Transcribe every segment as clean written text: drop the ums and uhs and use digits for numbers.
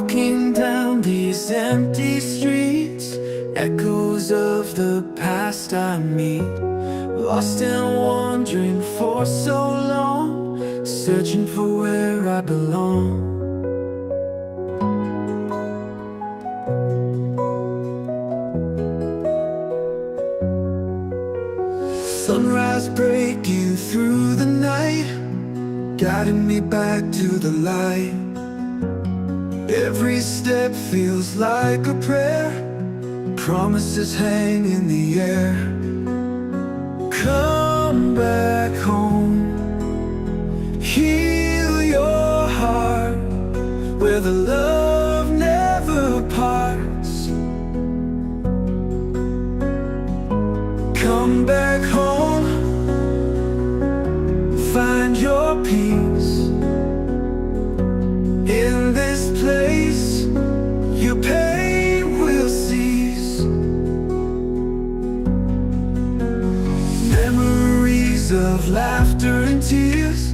Walking down these empty streets, echoes of the past I meet. Lost and wandering for so long, searching for where I belong. Sunrise breaking through the night, guiding me back to the light. Every step feels like a prayer, promises hang in the air. Come back home, heal your heart, where the love never parts. Come back home, find your peace. In this place, your pain will cease. Memories of laughter and tears,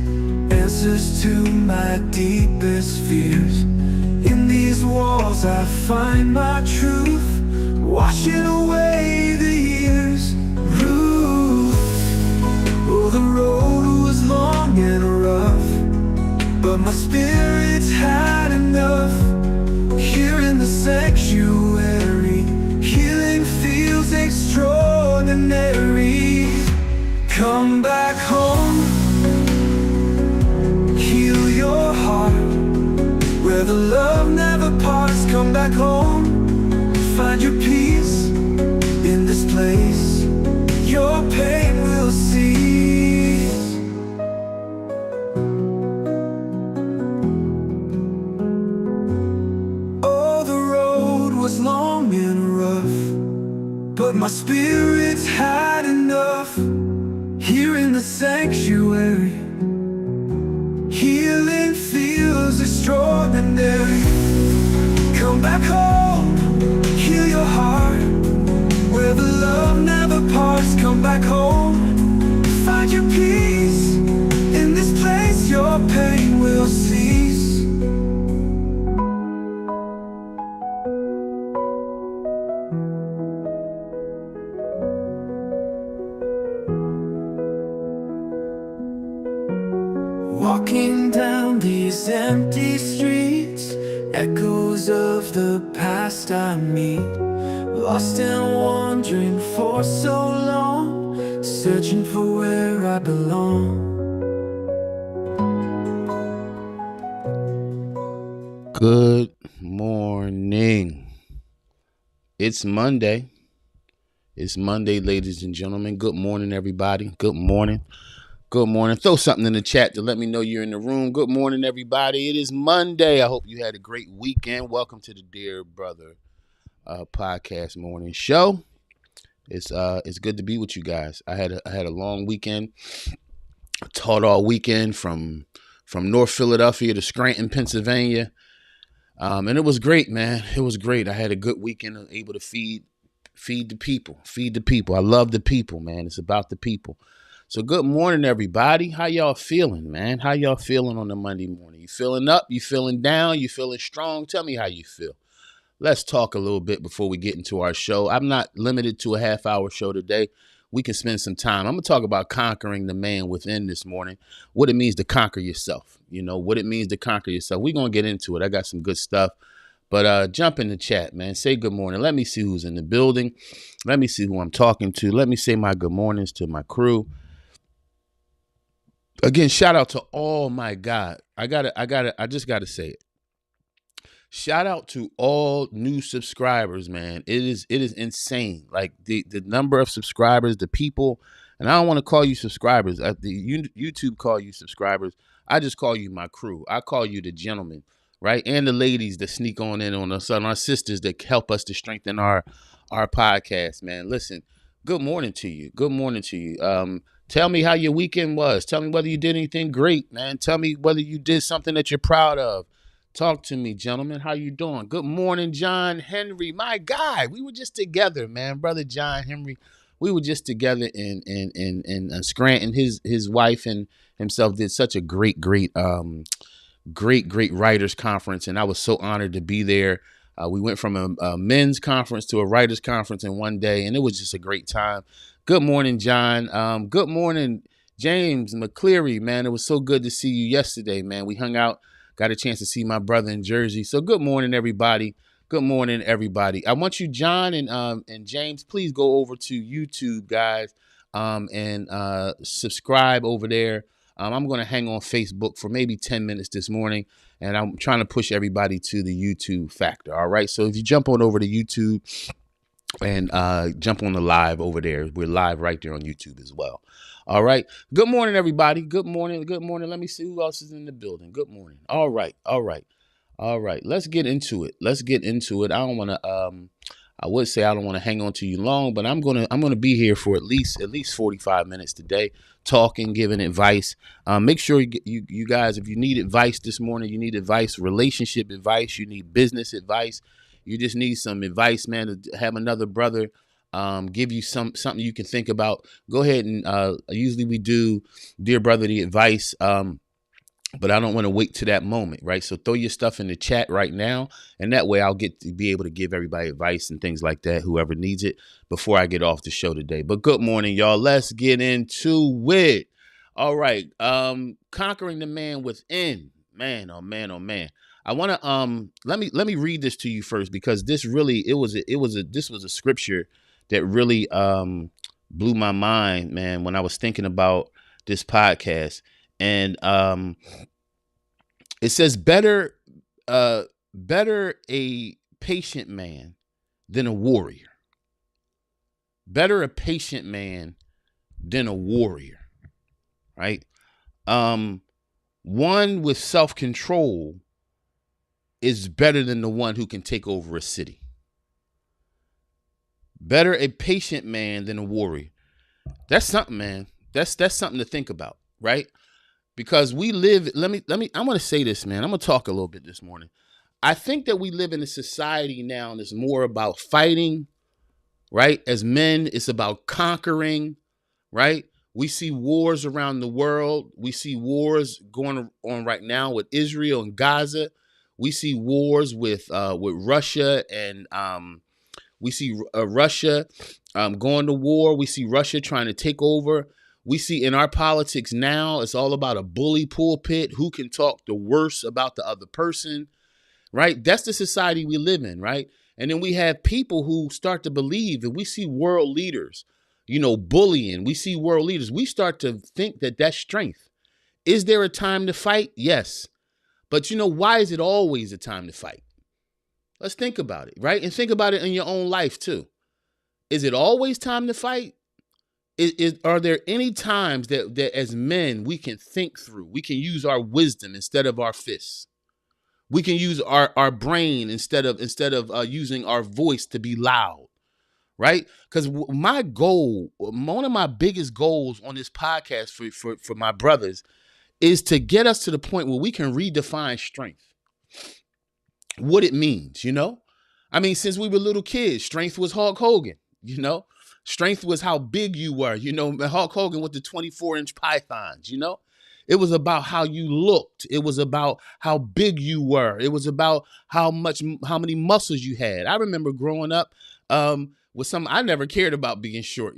answers to my deepest fears. In these walls I find my truth, washing away the years. Oh, the road was long and rough, but my spirit's had enough. Here in the sanctuary, healing feels extraordinary. Come back home, heal your heart, where the love never parts. Come back home, find your peace. In this place, your pain will cease. Oh, the road was long and rough, but my spirit's had enough. Here in the sanctuary, healing feels extraordinary. Come back home, heal your heart, where the love never parts. Come back home, find your peace. In this place, your pain will cease. Walking down these empty streets, echoes of the past I meet. Lost and wandering for so long, searching for where I belong. Good morning. It's Monday. It's Monday, ladies and gentlemen. Good morning, everybody. Good morning. Good morning. Throw something in the chat to let me know you're in the room. Good morning, everybody. It is Monday. I hope you had a great weekend. Welcome to the Dear Brother podcast morning show. It's good to be with you guys. I had a long weekend. I taught all weekend from North Philadelphia to Scranton, Pennsylvania. And it was great, man. It was great. I had a good weekend, able to feed the people. I love the people, man. It's about the people. So good morning, everybody. How y'all feeling, man? How y'all feeling on a Monday morning? You feeling up? You feeling down? You feeling strong? Tell me how you feel. Let's talk a little bit before we get into our show. I'm not limited to a half-hour show today. We can spend some time. I'm going to talk about conquering the man within this morning, what it means to conquer yourself, what it means to conquer yourself. We're going to get into it. I got some good stuff. But jump in the chat, man. Say good morning. Let me see who's in the building. Let me see who I'm talking to. Let me say my good mornings to my crew. Again, shout out to all my God. I just gotta say it. Shout out to all new subscribers, man. It is insane. Like the number of subscribers, the people, and I don't want to call you subscribers. YouTube call you subscribers. I just call you my crew. I call you the gentlemen, right? And the ladies that sneak on in on us, and our sisters that help us to strengthen our podcast, man. Listen, good morning to you. Good morning to you. Tell me how your weekend was. Tell me whether you did anything great, man. Tell me whether you did something that you're proud of. Talk to me, gentlemen. How you doing? Good morning, John Henry. My guy. We were just together, man. Brother John Henry. We were just together in Scranton. His wife and himself did such a great great writers conference, and I was so honored to be there. We went from a men's conference to a writers conference in one day, and it was just a great time. Good morning, John. Good morning, James McCleary, man. It was so good to see you yesterday, man. We hung out, got a chance to see my brother in Jersey. So good morning, everybody. Good morning, everybody. I want you, John and James, please go over to YouTube, guys, and subscribe over there. I'm going to hang on Facebook for maybe 10 minutes this morning, and I'm trying to push everybody to the YouTube factor. All right. So if you jump on over to YouTube and jump on the live over there, we're live right there on YouTube as well. All right. Good morning, everybody. Good morning. Good morning. Let me see who else is in the building. Good morning. All right. All right. All right. Let's get into it. Let's get into it. I don't want to I would say I don't want to hang on to you long, but I'm gonna be here for at least 45 minutes today, talking, giving advice. Make sure you guys, if you need advice this morning, you need advice, relationship advice, you need business advice, you just need some advice, man. To have another brother give you something you can think about. Go ahead and usually we do, dear brother, the advice. But I don't want to wait to that moment, right? So throw your stuff in the chat right now, and that way I'll get to be able to give everybody advice and things like that, whoever needs it, before I get off the show today. But good morning, y'all. Let's get into it. All right. Conquering the man within. Man, oh man, oh man. I want to let me read this to you first, because this really this was a scripture that really blew my mind, man, when I was thinking about this podcast. And it says, better a patient man than a warrior. Better a patient man than a warrior, right? One with self-control is better than the one who can take over a city. Better a patient man than a warrior. That's something, man. That's something to think about, right? Because we live, I'm going to say this, man. I'm going to talk a little bit this morning. I think that we live in a society now that's more about fighting, right? As men, it's about conquering, right? We see wars around the world. We see wars going on right now with Israel and Gaza. We see wars with Russia, and we see Russia going to war. We see Russia trying to take over. We see in our politics now, it's all about a bully pulpit. Who can talk the worst about the other person, right? That's the society we live in, right? And then we have people who start to believe that we see world leaders, bullying. We see world leaders. We start to think that that's strength. Is there a time to fight? Yes. But why is it always a time to fight? Let's think about it, right? And think about it in your own life too. Is it always time to fight? Are there any times that as men we can think through? We can use our wisdom instead of our fists. We can use our brain instead of using our voice to be loud, right? Because my goal, one of my biggest goals on this podcast for my brothers, is to get us to the point where we can redefine strength. What it means, I mean, since we were little kids, strength was Hulk Hogan, Strength was how big you were, Hulk Hogan with the 24-inch pythons, It was about how you looked. It was about how big you were. It was about how many muscles you had. I remember growing up with I never cared about being short,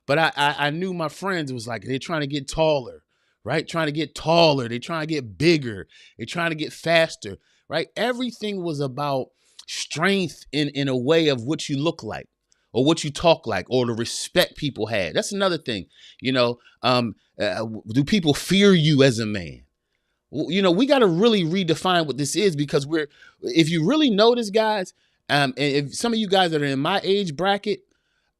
but I knew my friends, it was like they're trying to get taller, right? Trying to get taller. They're trying to get bigger. They're trying to get faster, right? Everything was about strength in a way of what you look like, or what you talk like, or the respect people had. That's another thing. Do people fear you as a man? We got to really redefine what this is, because if you really notice, guys, and if some of you guys that are in my age bracket,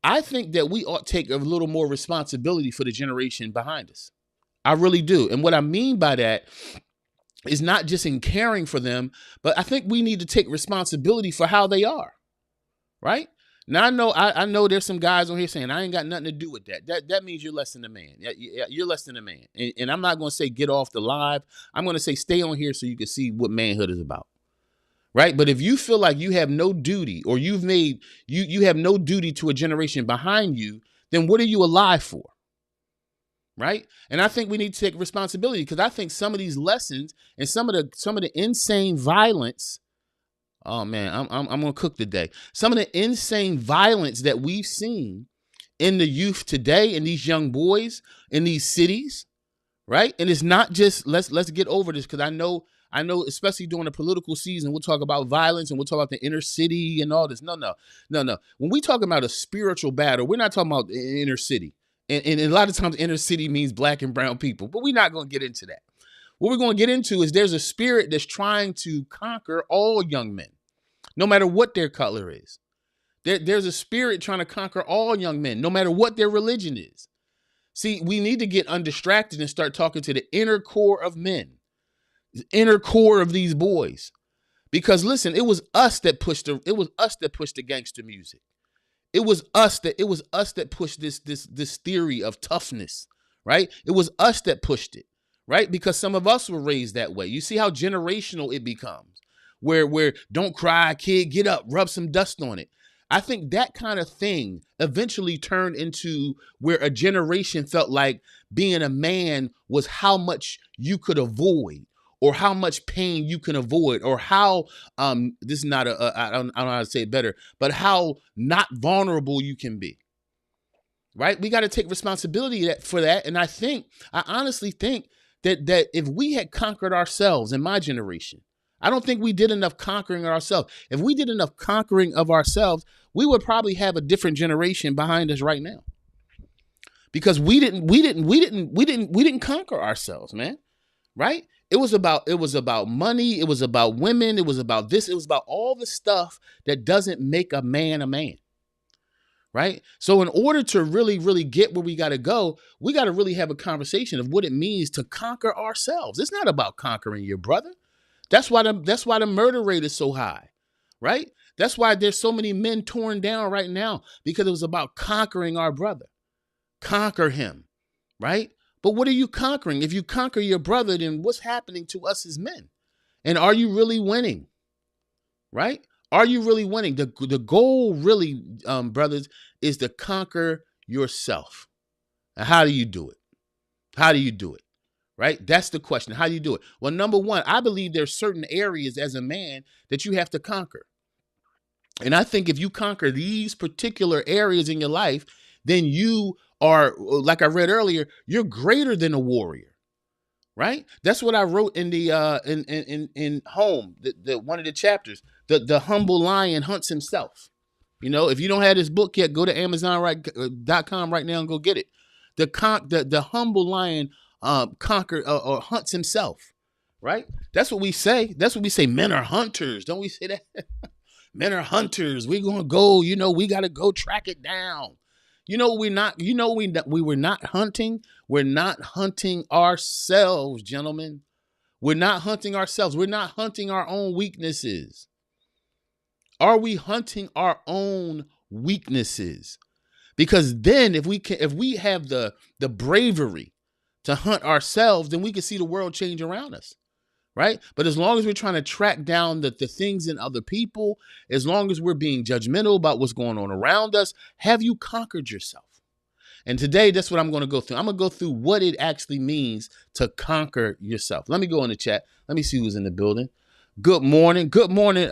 I think that we ought to take a little more responsibility for the generation behind us. I really do. And what I mean by that is not just in caring for them, but I think we need to take responsibility for how they are, right? Now, I know there's some guys on here saying, I ain't got nothing to do with that. That means you're less than a man. You're less than a man. And I'm not going to say get off the live. I'm going to say stay on here so you can see what manhood is about. Right. But if you feel like you have no duty, or you have no duty to a generation behind you, then what are you alive for? right? And I think we need to take responsibility, because I think some of these lessons and some of the insane violence. Oh man, I'm gonna cook today. Some of the insane violence that we've seen in the youth today, in these young boys in these cities, right? And it's not just let's get over this, because I know, especially during the political season, we'll talk about violence and we'll talk about the inner city and all this. No. When we talk about a spiritual battle, we're not talking about the inner city. And a lot of times inner city means black and brown people, but we're not going to get into that. What we're going to get into is there's a spirit that's trying to conquer all young men, no matter what their color is. There's a spirit trying to conquer all young men, no matter what their religion is. See, we need to get undistracted and start talking to the inner core of men, the inner core of these boys. Because listen, it was us that pushed the gangster music. It was us that pushed this theory of toughness, right? It was us that pushed it, right? Because some of us were raised that way. You see how generational it becomes, where don't cry, kid, get up, rub some dust on it. I think that kind of thing eventually turned into where a generation felt like being a man was how much you could avoid, or how much pain you can avoid, or how this is not I don't know how to say it better, but how not vulnerable you can be. Right? We got to take responsibility for that. And I honestly think that if we had conquered ourselves in my generation, I don't think we did enough conquering ourselves. If we did enough conquering of ourselves, we would probably have a different generation behind us right now. Because we didn't conquer ourselves, man. Right? It was about money, it was about women, it was about this, it was about all the stuff that doesn't make a man a man. Right? So in order to really, really get where we got to go, we got to really have a conversation of what it means to conquer ourselves. It's not about conquering your brother. That's why the murder rate is so high, right? That's why there's so many men torn down right now, because it was about conquering our brother. Conquer him, right? But what are you conquering? If you conquer your brother, then what's happening to us as men? And are you really winning? Right? Are you really winning? The goal really, brothers, is to conquer yourself. And how do you do it? How do you do it? Right? That's the question. How do you do it? Well, number one, I believe there's certain areas as a man that you have to conquer. And I think if you conquer these particular areas in your life, then you are, like I read earlier, you're greater than a warrior. Right? That's what I wrote in the in Home, the one of the chapters. The humble lion hunts himself. You know, if you don't have this book yet, go to Amazon.com right now and go get it. The humble lion conquer or hunts himself. Right? That's what we say. That's what we say. Men are hunters. Don't we say that? Men are hunters. We're gonna go. You know, we gotta go track it down. You know, we're not. You know, we were not hunting. We're not hunting ourselves, gentlemen. We're not hunting ourselves. We're not hunting our own weaknesses. Are we hunting our own weaknesses? Because then, if we have the bravery to hunt ourselves, then we can see the world change around us. Right? But as long as we're trying to track down the things in other people, as long as we're being judgmental about what's going on around us, have you conquered yourself? And today, that's what I'm going to go through. I'm going to go through what it actually means to conquer yourself. Let me go in the chat. Let me see who's in the building. Good morning. Good morning,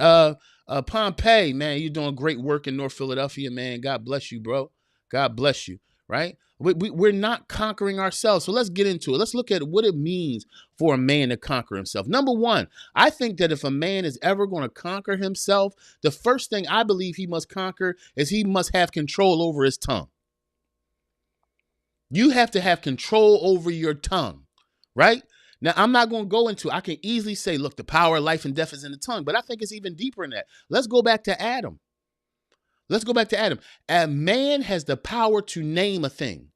Pompey, man. You're doing great work in North Philadelphia, man. God bless you, bro. God bless you, right? We're not conquering ourselves. So let's get into it. Let's look at what it means for a man to conquer himself. Number one, I think that if a man is ever going to conquer himself, the first thing I believe he must conquer is he must have control over his tongue. You have to have control over your tongue, right? Now, I'm not going to go into, I can easily say, look, the power of life and death is in the tongue, but I think it's even deeper than that. Let's go back to Adam. Let's go back to Adam. A man has the power to name a thing,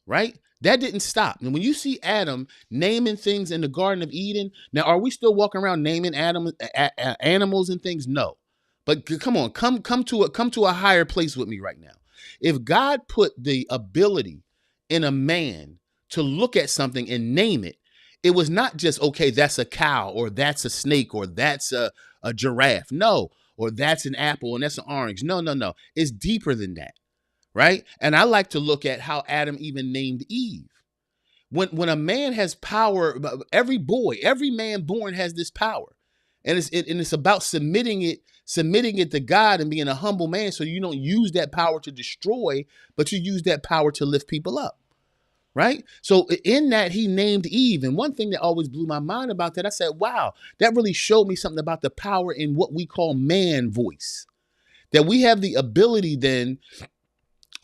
right? That didn't stop. And when you see Adam naming things in the Garden of Eden, now, are we still walking around naming animals and things? No. But come on, come to a higher place with me right now. If God put the ability in a man to look at something and name it, it was not just, okay, that's a cow, or that's a snake, or that's a giraffe. No. Or that's an apple and that's an orange. No. It's deeper than that, right? And I like to look at how Adam even named Eve. When a man has power, every boy, every man born has this power. And it's about submitting it to God and being a humble man, so you don't use that power to destroy, but you use that power to lift people up. Right? So in that, he named Eve. And one thing that always blew my mind about that, I said, wow, that really showed me something about the power in what we call man voice. That we have the ability then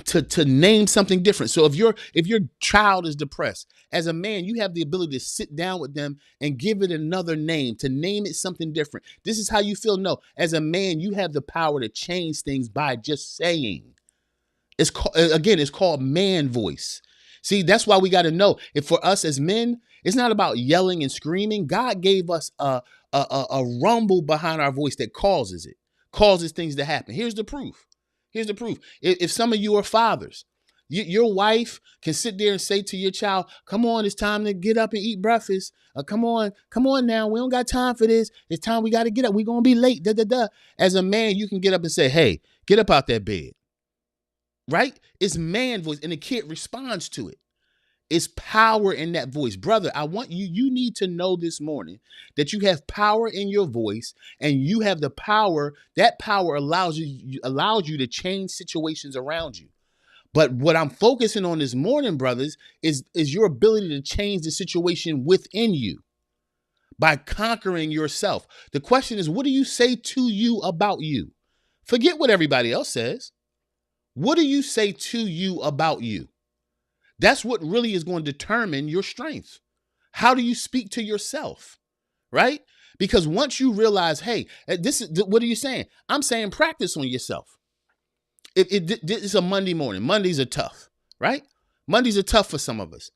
to name something different. So if your child is depressed, as a man, you have the ability to sit down with them and give it another name, to name it something different. This is how you feel. No, as a man, you have the power to change things by just saying. It's called man voice. See, that's why we got to know, if for us as men, it's not about yelling and screaming. God gave us a rumble behind our voice that causes things to happen. Here's the proof. If some of you are fathers, your wife can sit there and say to your child, come on, it's time to get up and eat breakfast. Come on now. We don't got time for this. It's time, we got to get up. We're going to be late. As a man, you can get up and say, hey, get up out that bed. Right? It's man voice, and the kid responds to it. It's power in that voice. Brother, I want you need to know this morning that you have power in your voice, and you have the power. That power allows you to change situations around you. But what I'm focusing on this morning, brothers, is your ability to change the situation within you by conquering yourself. The question is, what do you say to you about you? Forget what everybody else says. What do you say to you about you? That's what really is going to determine your strength. How do you speak to yourself? Right? Because once you realize, hey, what are you saying? I'm saying practice on yourself. It's a Monday morning. Mondays are tough, right? Mondays are tough for some of us.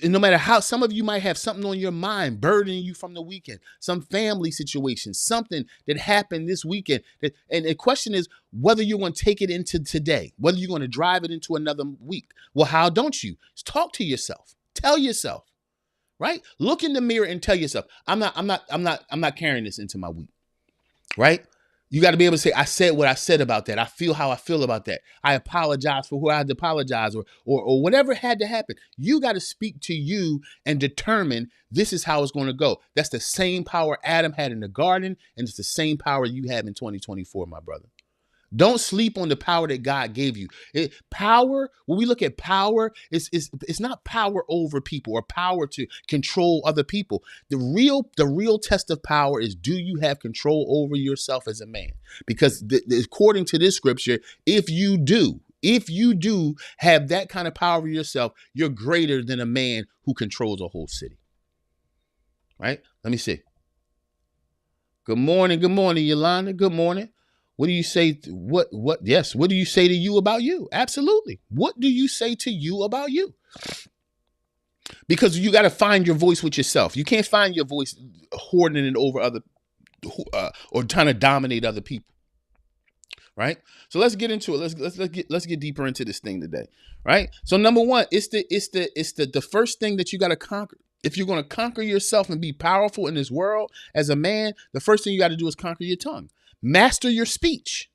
No matter how, some of you might have something on your mind burdening you from the weekend, some family situation, something that happened this weekend. And the question is whether you're going to take it into today, whether you're going to drive it into another week. Well, how don't you? Talk to yourself. Tell yourself, right? Look in the mirror and tell yourself, I'm not carrying this into my week, right? You got to be able to say, I said what I said about that. I feel how I feel about that. I apologize for who I had to apologize, or whatever had to happen. You got to speak to you and determine this is how it's going to go. That's the same power Adam had in the garden, and it's the same power you have in 2024, my brother. Don't sleep on the power that God gave you. Power, when we look at power, it's not power over people or power to control other people. The real test of power is, do you have control over yourself as a man? Because according to this scripture, if you do have that kind of power over yourself, you're greater than a man who controls a whole city. Right? Let me see. Good morning, Yolanda. Good morning. What do you say? What do you say to you about you? Absolutely. What do you say to you about you? Because you got to find your voice with yourself. You can't find your voice hoarding it over other or trying to dominate other people. Right? So let's get into it. Let's get deeper into this thing today. Right? So number one, it's the first thing that you got to conquer. If you're going to conquer yourself and be powerful in this world as a man, the first thing you got to do is conquer your tongue. Master your speech.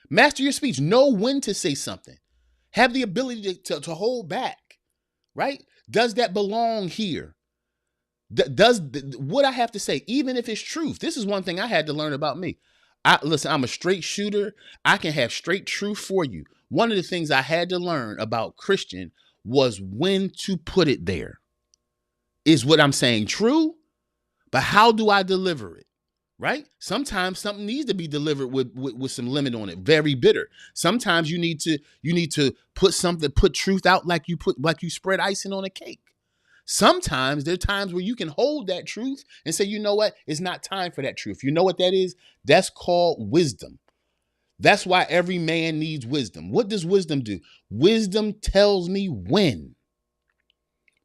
Master your speech. Know when to say something. Have the ability to hold back, right? Does that belong here? Does what I have to say, even if it's truth? This is one thing I had to learn about me. Listen, I'm a straight shooter. I can have straight truth for you. One of the things I had to learn about Christian was when to put it there. Is what I'm saying true? But how do I deliver it? Right? Sometimes something needs to be delivered with some limit on it. Very bitter. Sometimes you need to put truth out like you spread icing on a cake. Sometimes there are times where you can hold that truth and say, you know what? It's not time for that truth. You know what that is? That's called wisdom. That's why every man needs wisdom. What does wisdom do? Wisdom tells me when.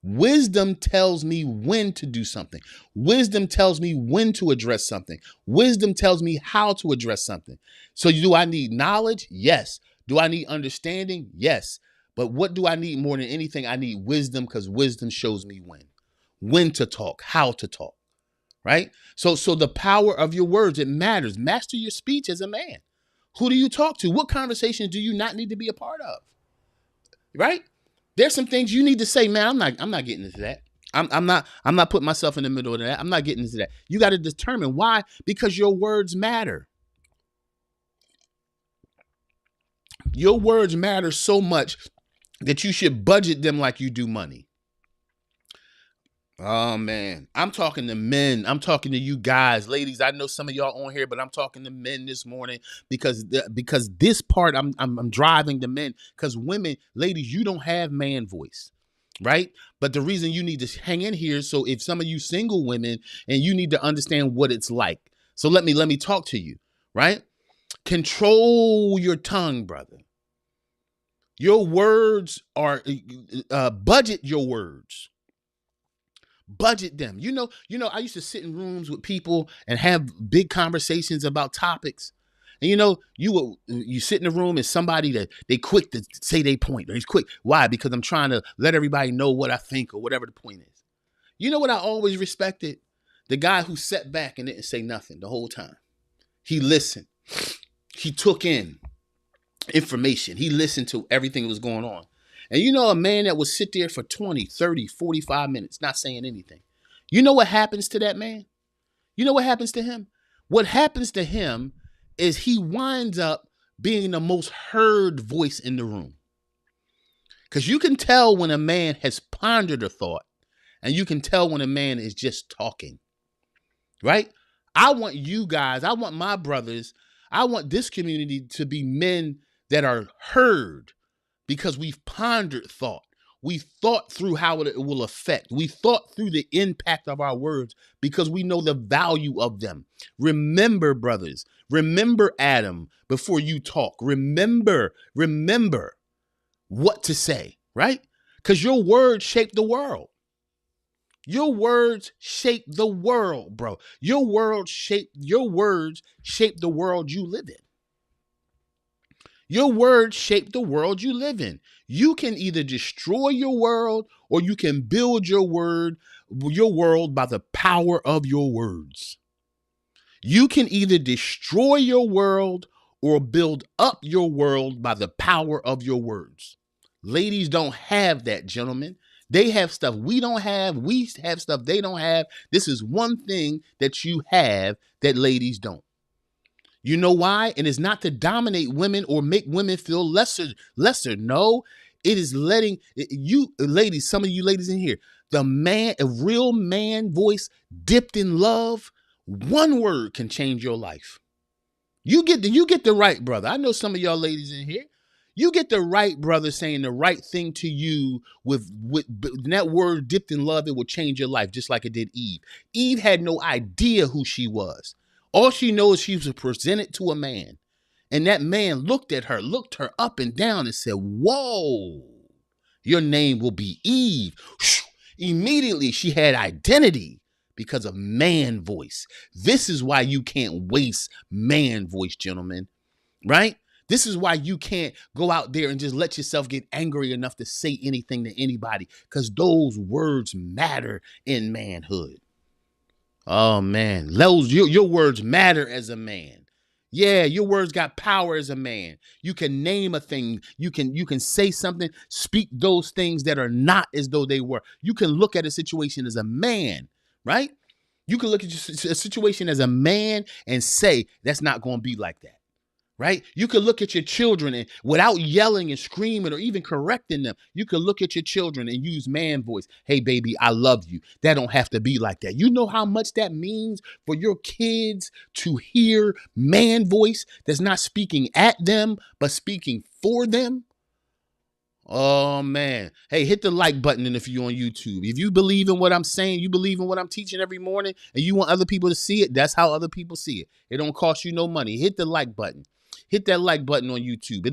Wisdom tells me when to do something. Wisdom tells me when to address something. Wisdom tells me how to address something. So do I need knowledge? Yes. Do I need understanding? Yes. But what do I need more than anything? I need wisdom, because wisdom shows me when to talk, how to talk, right? So the power of your words, it matters. Master your speech as a man. Who do you talk to? What conversations do you not need to be a part of? Right? There's some things you need to say, man. I'm not getting into that. I'm not putting myself in the middle of that. I'm not getting into that. You got to determine why, because your words matter. Your words matter so much that you should budget them like you do money. Oh man, I'm talking to men. I'm talking to you guys, ladies. I know some of y'all on here, but I'm talking to men this morning because this part I'm driving the men, because women, ladies, you don't have man voice, right? But the reason you need to hang in here, so if some of you single women and you need to understand what it's like, so let me talk to you, right? Control your tongue, brother. Your words are budget your words. Budget them. I used to sit in rooms with people and have big conversations about topics. And you sit in a room and somebody that they quick to say they point, or he's quick. Why? Because I'm trying to let everybody know what I think or whatever the point is. You know what I always respected? The guy who sat back and didn't say nothing the whole time. He listened. He took in information. He listened to everything that was going on. And a man that would sit there for 20, 30, 45 minutes, not saying anything. You know what happens to that man? You know what happens to him? What happens to him is he winds up being the most heard voice in the room. Because you can tell when a man has pondered a thought, and you can tell when a man is just talking, right? I want you guys, I want my brothers, I want this community to be men that are heard, because we've pondered thought. We thought through how it will affect. We thought through the impact of our words because we know the value of them. Remember, brothers, remember Adam before you talk. Remember what to say, right? Because your words shape the world. Your words shape the world, bro. Your words shape the world you live in. Your words shape the world you live in. You can either destroy your world or you can build your world by the power of your words. You can either destroy your world or build up your world by the power of your words. Ladies don't have that, gentlemen. They have stuff we don't have. We have stuff they don't have. This is one thing that you have that ladies don't. You know why? And it's not to dominate women or make women feel lesser. No, it is letting you ladies, some of you ladies in here, a real man voice dipped in love, one word can change your life. You get the right brother. I know some of y'all ladies in here. You get the right brother saying the right thing to you with that word dipped in love, it will change your life, just like it did Eve. Eve had no idea who she was. All she knows, she was presented to a man. And that man looked her up and down and said, whoa, your name will be Eve. Immediately she had identity because of man voice. This is why you can't waste man voice, gentlemen, right? This is why you can't go out there and just let yourself get angry enough to say anything to anybody, because those words matter in manhood. Oh man, your words matter as a man. Yeah, your words got power as a man. You can name a thing. You can say something, speak those things that are not as though they were. You can look at a situation as a man, right? You can look at a situation as a man and say, that's not going to be like that. Right? You can look at your children and without yelling and screaming or even correcting them, you can look at your children and use man voice. Hey, baby, I love you. That don't have to be like that. You know how much that means for your kids to hear man voice that's not speaking at them, but speaking for them? Oh man. Hey, hit the like button if you're on YouTube. If you believe in what I'm saying, you believe in what I'm teaching every morning, and you want other people to see it, that's how other people see it. It don't cost you no money. Hit the like button. Hit that like button on YouTube.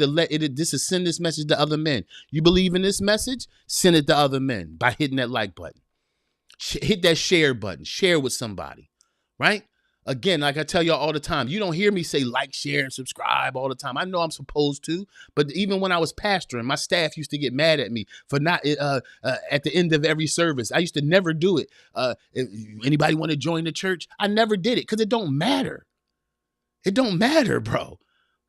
This will send this message to other men. You believe in this message? Send it to other men by hitting that like button. Hit that share button. Share with somebody, right? Again, like I tell y'all all the time, you don't hear me say like, share, and subscribe all the time. I know I'm supposed to, but even when I was pastoring, my staff used to get mad at me for not at the end of every service. I used to never do it. Anybody want to join the church? I never did it because it don't matter. It don't matter, bro.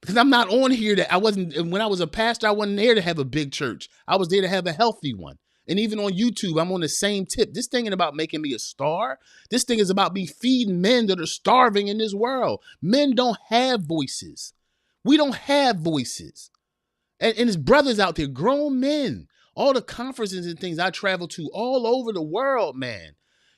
Because I'm not on here when I was a pastor, I wasn't there to have a big church. I was there to have a healthy one. And even on YouTube, I'm on the same tip. This thing ain't about making me a star. This thing is about me feeding men that are starving in this world. Men don't have voices. We don't have voices. And his brothers out there, grown men, all the conferences and things I travel to all over the world, man.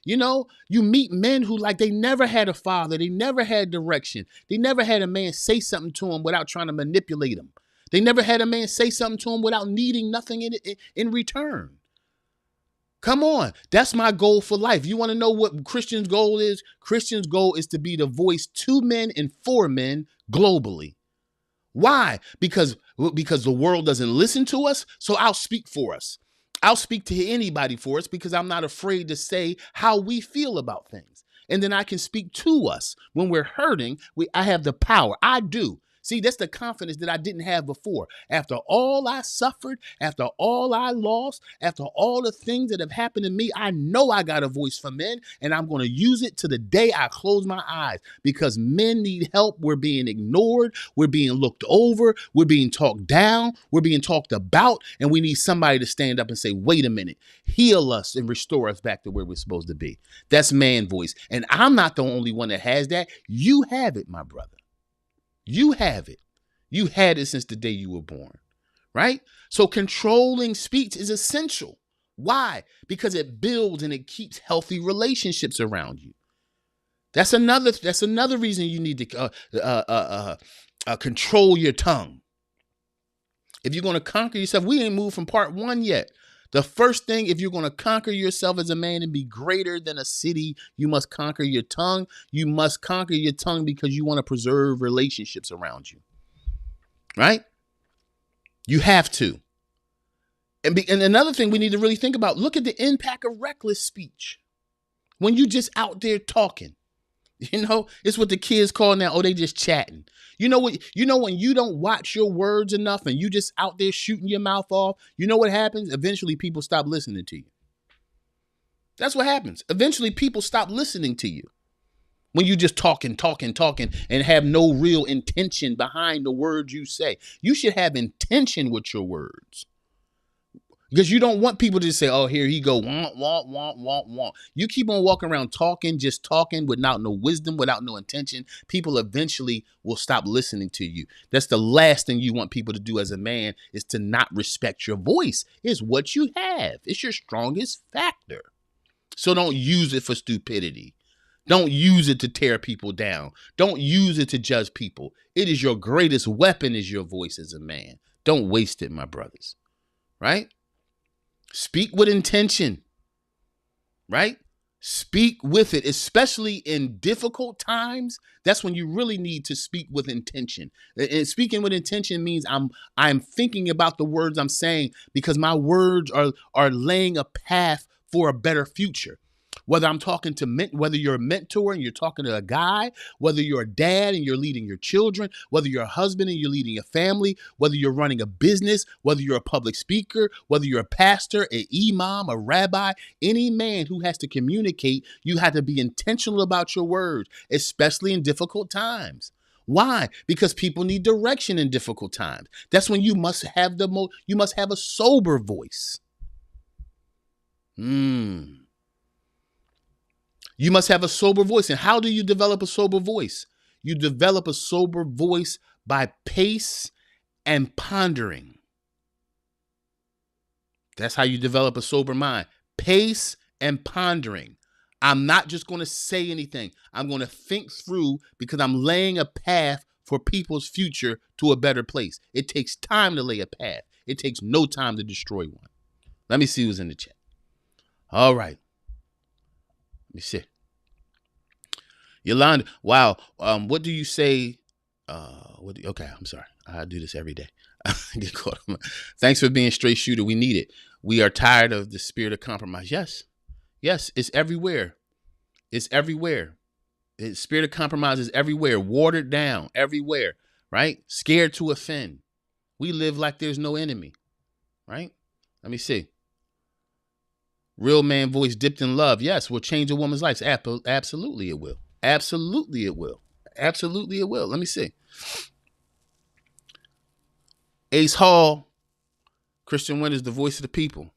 You know, you meet men who like they never had a father. They never had direction. They never had a man say something to them without trying to manipulate them. They never had a man say something to them without needing nothing in return. Come on. That's my goal for life. You want to know what Christian's goal is? Christian's goal is to be the voice to men and for men globally. Why? Because the world doesn't listen to us, so I'll speak for us. I'll speak to anybody for us because I'm not afraid to say how we feel about things. And then I can speak to us. When we're hurting, I have the power. I do. See, that's the confidence that I didn't have before. After all I suffered, after all I lost, after all the things that have happened to me, I know I got a voice for men, and I'm going to use it to the day I close my eyes because men need help. We're being ignored. We're being looked over. We're being talked down. We're being talked about, and we need somebody to stand up and say, wait a minute, heal us and restore us back to where we're supposed to be. That's man voice. And I'm not the only one that has that. You have it, my brother. You have it. You had it since the day you were born, right? So controlling speech is essential. Why? Because it builds and it keeps healthy relationships around you. That's another reason you need to control your tongue. If you're going to conquer yourself, we ain't moved from part 1 yet. The first thing, if you're going to conquer yourself as a man and be greater than a city, you must conquer your tongue. You must conquer your tongue because you want to preserve relationships around you. Right? You have to. And another thing we need to really think about, look at the impact of reckless speech. When you just out there talking. You know, it's what the kids call now, they just chatting. You know when you don't watch your words enough and you just out there shooting your mouth off, you know what happens? Eventually people stop listening to you. That's what happens. Eventually people stop listening to you. When you just talking and have no real intention behind the words you say. You should have intention with your words. Because you don't want people to say, oh, here he go, want. You keep on walking around just talking without no wisdom, without no intention. People eventually will stop listening to you. That's the last thing you want people to do as a man is to not respect your voice. It's what you have. It's your strongest factor. So don't use it for stupidity. Don't use it to tear people down. Don't use it to judge people. It is your greatest weapon is your voice as a man. Don't waste it, my brothers. Right? Speak with intention, right? Speak with it, especially in difficult times. That's when you really need to speak with intention. And speaking with intention means I'm thinking about the words I'm saying because my words are laying a path for a better future. Whether I'm talking to whether you're a mentor and you're talking to a guy, whether you're a dad and you're leading your children, whether you're a husband and you're leading a family, whether you're running a business, whether you're a public speaker, whether you're a pastor, an imam, a rabbi, any man who has to communicate, you have to be intentional about your words, especially in difficult times. Why? Because people need direction in difficult times. That's when you must have you must have a sober voice. You must have a sober voice. And how do you develop a sober voice? You develop a sober voice by pace and pondering. That's how you develop a sober mind. Pace and pondering. I'm not just going to say anything. I'm going to think through because I'm laying a path for people's future to a better place. It takes time to lay a path. It takes no time to destroy one. Let me see who's in the chat. All right. Let me see. Yolanda, wow. What do you say? Okay, I'm sorry. I do this every day. Get caught up. Thanks for being straight shooter. We need it. We are tired of the spirit of compromise. Yes, it's everywhere. It's everywhere. The spirit of compromise is everywhere. Watered down everywhere. Right? Scared to offend. We live like there's no enemy. Right? Let me see. Real man voice dipped in love. Yes, will change a woman's life. Absolutely it will. Absolutely it will. Absolutely it will. Let me see. Ace Hall, Christian Winters, the voice of the people.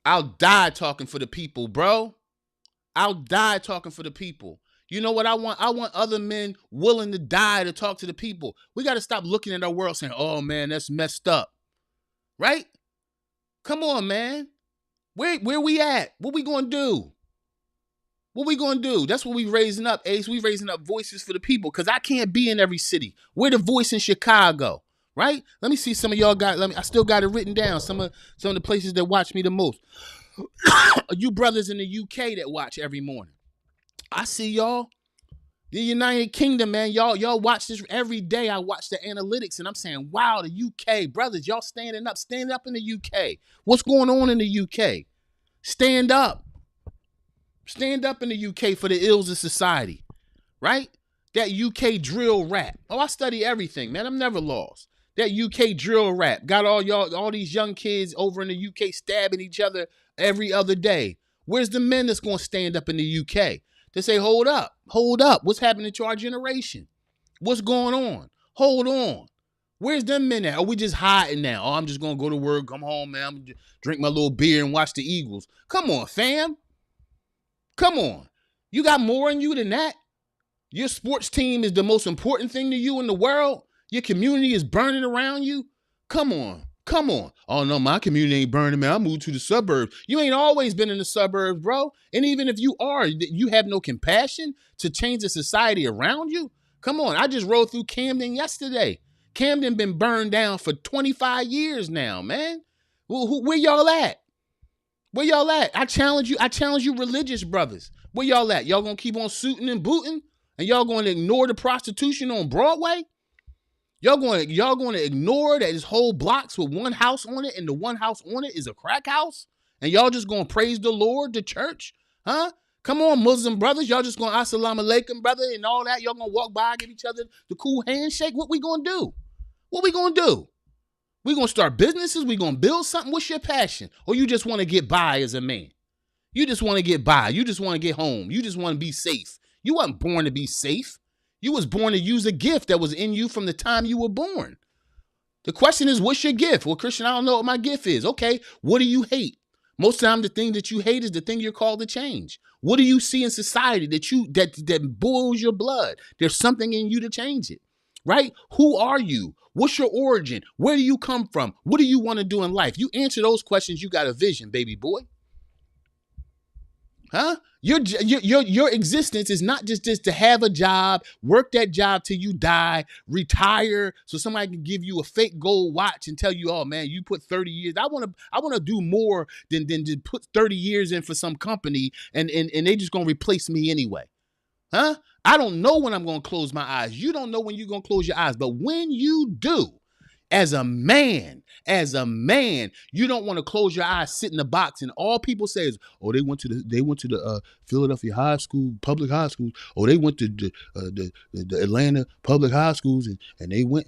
I'll die talking for the people, bro. I'll die talking for the people. You know what I want? I want other men willing to die to talk to the people. We got to stop looking at our world saying, oh, man, that's messed up. Right? Come on, man. Where we at? What we going to do? What we going to do? That's what we raising up, Ace. We raising up voices for the people because I can't be in every city. We're the voice in Chicago, right? Let me see some of y'all got, I still got it written down. Some of the places that watch me the most. You brothers in the UK that watch every morning. I see y'all. The United Kingdom, man, y'all watch this every day. I watch the analytics and I'm saying, wow, the UK, brothers, y'all stand up in the UK. What's going on in the UK? Stand up. Stand up in the UK for the ills of society, right? That UK drill rap. Oh, I study everything, man. I'm never lost. That UK drill rap got all these young kids over in the UK stabbing each other every other day. Where's the men that's going to stand up in the UK to say, hold up. What's happening to our generation? What's going on? Hold on. Where's them men at? Are we just hiding now? Oh, I'm just going to go to work, come home, man. I'm going to drink my little beer and watch the Eagles. Come on, fam. Come on. You got more in you than that? Your sports team is the most important thing to you in the world? Your community is burning around you? Come on. Oh, no, my community ain't burning, man. I moved to the suburbs. You ain't always been in the suburbs, bro. And even if you are, you have no compassion to change the society around you? Come on. I just rode through Camden yesterday. Camden been burned down for 25 years now, man. Where y'all at? Where y'all at? I challenge you religious brothers. Where y'all at? Y'all gonna keep on suiting and booting? And y'all gonna ignore the prostitution on Broadway? Y'all gonna ignore that there's whole blocks with one house on it and the one house on it is a crack house? And y'all just gonna praise the Lord, the church? Huh? Come on, Muslim brothers. Y'all just gonna assalamu alaikum, brother, and all that. Y'all gonna walk by, give each other the cool handshake. What we gonna do? What we gonna do? We gonna start businesses? We gonna build something? What's your passion? Or you just want to get by as a man? You just want to get by. You just want to get home. You just want to be safe. You wasn't born to be safe. You was born to use a gift that was in you from the time you were born. The question is, what's your gift? Well, Christian, I don't know what my gift is. Okay, what do you hate? Most of the time, the thing that you hate is the thing you're called to change. What do you see in society that boils your blood? There's something in you to change it, right? Who are you? What's your origin? Where do you come from? What do you want to do in life? You answer those questions, you got a vision, baby boy. Huh? Your existence is not just to have a job, work that job till you die, retire, so somebody can give you a fake gold watch and tell you, oh man, you put 30 years. I want to do more than to put 30 years in for some company and they just gonna replace me anyway. Huh? I don't know when I'm gonna close my eyes. You don't know when you're gonna close your eyes, but when you do, as a man, you don't want to close your eyes, sit in the box, and all people say is, "Oh, they went to the Philadelphia high school, public high schools. Oh, they went to the Atlanta public high schools, and they went."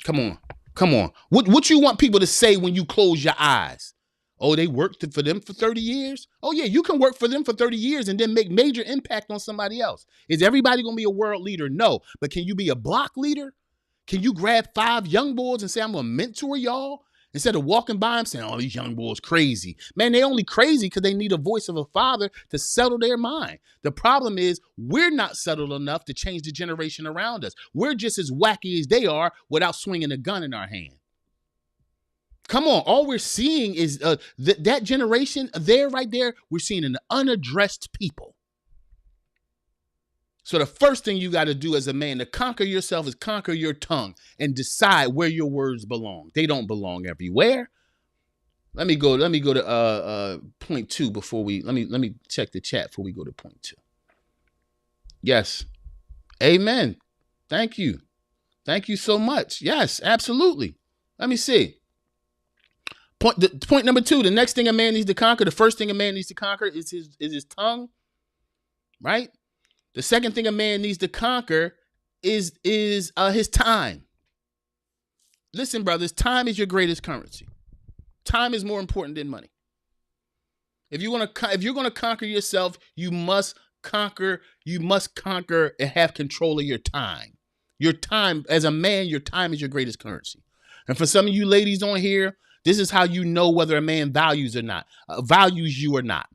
Come on. What you want people to say when you close your eyes? Oh, they worked for them for 30 years? Oh, yeah, you can work for them for 30 years and then make major impact on somebody else. Is everybody going to be a world leader? No. But can you be a block leader? Can you grab 5 young boys and say, I'm going to mentor y'all? Instead of walking by them saying, oh, these young boys crazy. Man, they only crazy because they need a voice of a father to settle their mind. The problem is we're not settled enough to change the generation around us. We're just as wacky as they are without swinging a gun in our hand. Come on. All we're seeing is that generation there, right there, we're seeing an unaddressed people. So the first thing you got to do as a man to conquer yourself is conquer your tongue and decide where your words belong. They don't belong everywhere. Let me go to point 2 before we let me check the chat before we go to point 2. Yes. Amen. Thank you. Thank you so much. Yes, absolutely. Let me see. Point number 2, the next thing a man needs to conquer, the first thing a man needs to conquer is his tongue, right? The second thing a man needs to conquer is his time. Listen, brothers, time is your greatest currency. Time is more important than money. If you're gonna conquer yourself, you must conquer and have control of your time. Your time, as a man, your time is your greatest currency. And for some of you ladies on here, this is how you know whether a man values you or not.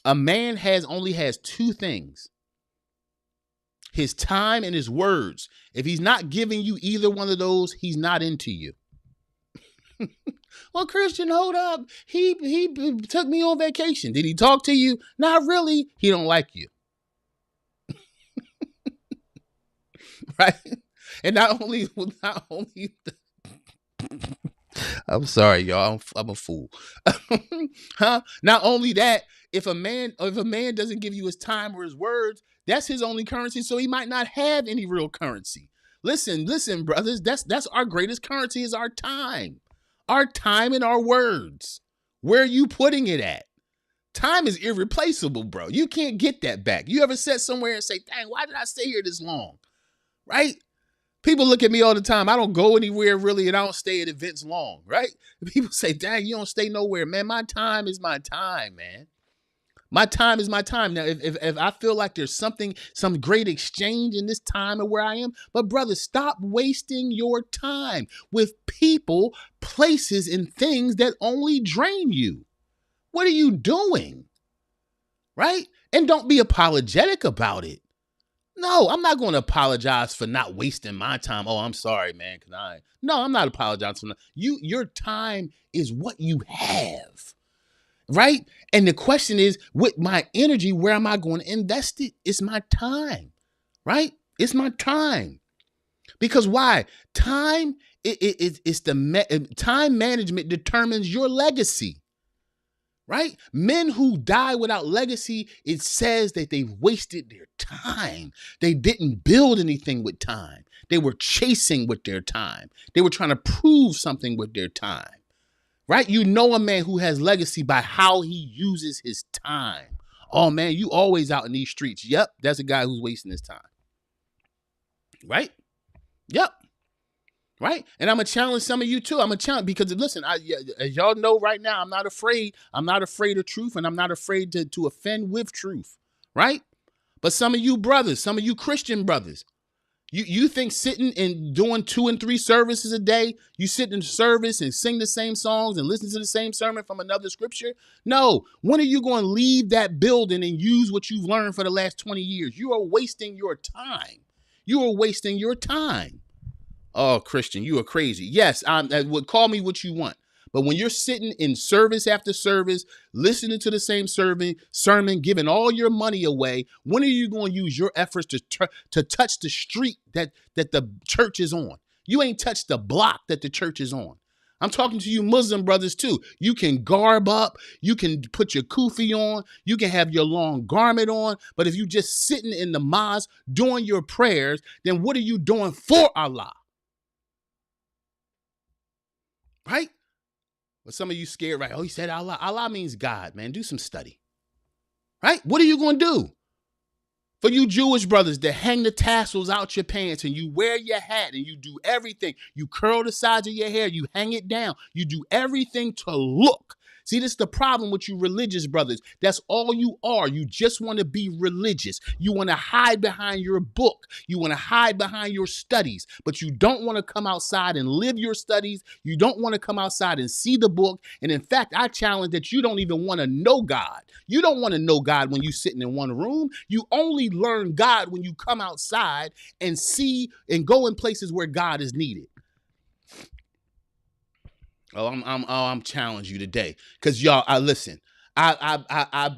A man only has two things: his time and his words. If he's not giving you either one of those, he's not into you. Well, Christian, hold up. He took me on vacation. Did he talk to you? Not really. He don't like you. Right? And not only I'm sorry, y'all. I'm a fool. Huh? Not only that, if a man doesn't give you his time or his words, that's his only currency. So he might not have any real currency. Listen, brothers. That's our greatest currency is our time and our words. Where are you putting it at? Time is irreplaceable, bro. You can't get that back. You ever sit somewhere and say, "Dang, why did I stay here this long?" Right? People look at me all the time. I don't go anywhere really, and I don't stay at events long, right? People say, "Dang, you don't stay nowhere, man." My time is my time, man. My time is my time. Now, if I feel like there's some great exchange in this time of where I am, but brother, stop wasting your time with people, places, and things that only drain you. What are you doing? Right? And don't be apologetic about it. No, I'm not going to apologize for not wasting my time. Oh, I'm sorry, man. No, I'm not apologizing for that. Your time is what you have, right? And the question is, with my energy, where am I going to invest it? It's my time, right? It's my time. Because why? Time, time management determines your legacy. Right? Men who die without legacy, it says that they've wasted their time. They didn't build anything with time. They were chasing with their time. They were trying to prove something with their time. Right? You know a man who has legacy by how he uses his time. Oh man, you always out in these streets. Yep, that's a guy who's wasting his time. Right? Yep. Right? And I'm going to challenge some of you too. I'm going to challenge because listen, as y'all know right now, I'm not afraid. I'm not afraid of truth, and I'm not afraid to offend with truth. Right? But some of you brothers, some of you Christian brothers, you think sitting and doing 2 and 3 services a day, you sit in service and sing the same songs and listen to the same sermon from another scripture? No. When are you going to leave that building and use what you've learned for the last 20 years? You are wasting your time. You are wasting your time. Oh, Christian, you are crazy. Yes, would call me what you want. But when you're sitting in service after service, listening to the same sermon, giving all your money away, when are you going to use your efforts to touch the street that the church is on? You ain't touched the block that the church is on. I'm talking to you Muslim brothers too. You can garb up, you can put your kufi on, you can have your long garment on, but if you just sitting in the mosque doing your prayers, then what are you doing for Allah? Right? But some of you scared, right? Oh, he said Allah. Allah means God, man. Do some study. Right? What are you going to do? For you Jewish brothers that hang the tassels out your pants and you wear your hat and you do everything. You curl the sides of your hair. You hang it down. You do everything to look. See, this is the problem with you religious brothers. That's all you are. You just want to be religious. You want to hide behind your book. You want to hide behind your studies, but you don't want to come outside and live your studies. You don't want to come outside and see the book. And in fact, I challenge that you don't even want to know God. You don't want to know God when you're sitting in one room. You only learn God when you come outside and see and go in places where God is needed. Oh, I'm challenging you today, cause y'all, listen. I've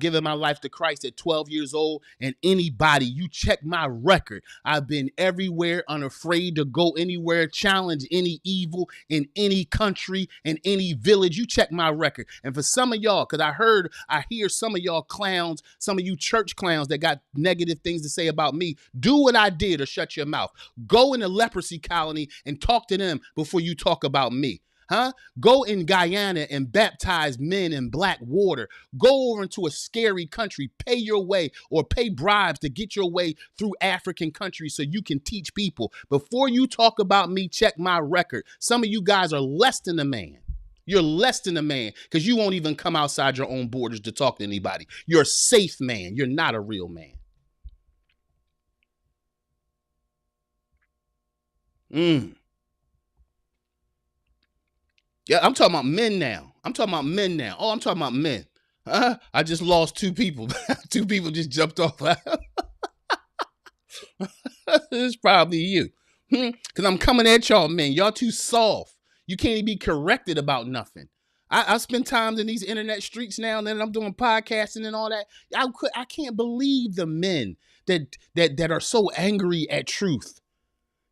given my life to Christ at 12 years old, and anybody, you check my record. I've been everywhere, unafraid to go anywhere, challenge any evil in any country, in any village. You check my record. And for some of y'all, cause I hear some of y'all clowns, some of you church clowns that got negative things to say about me, do what I did or shut your mouth. Go in a leprosy colony and talk to them before you talk about me. Huh? Go in Guyana and baptize men in black water. Go over into a scary country, pay your way or pay bribes to get your way through African countries so you can teach people. Before you talk about me, check my record. Some of you guys are less than a man. You're less than a man because you won't even come outside your own borders to talk to anybody. You're a safe man. You're not a real man. Mm. Yeah, I'm talking about men now. I'm talking about men now. Oh, I'm talking about men. I just lost two people. Two people just jumped off. It's probably you. Because I'm coming at y'all, man. Y'all too soft. You can't even be corrected about nothing. I spend time in these internet streets now, and then I'm doing podcasting and all that. I can't believe the men that are so angry at truth.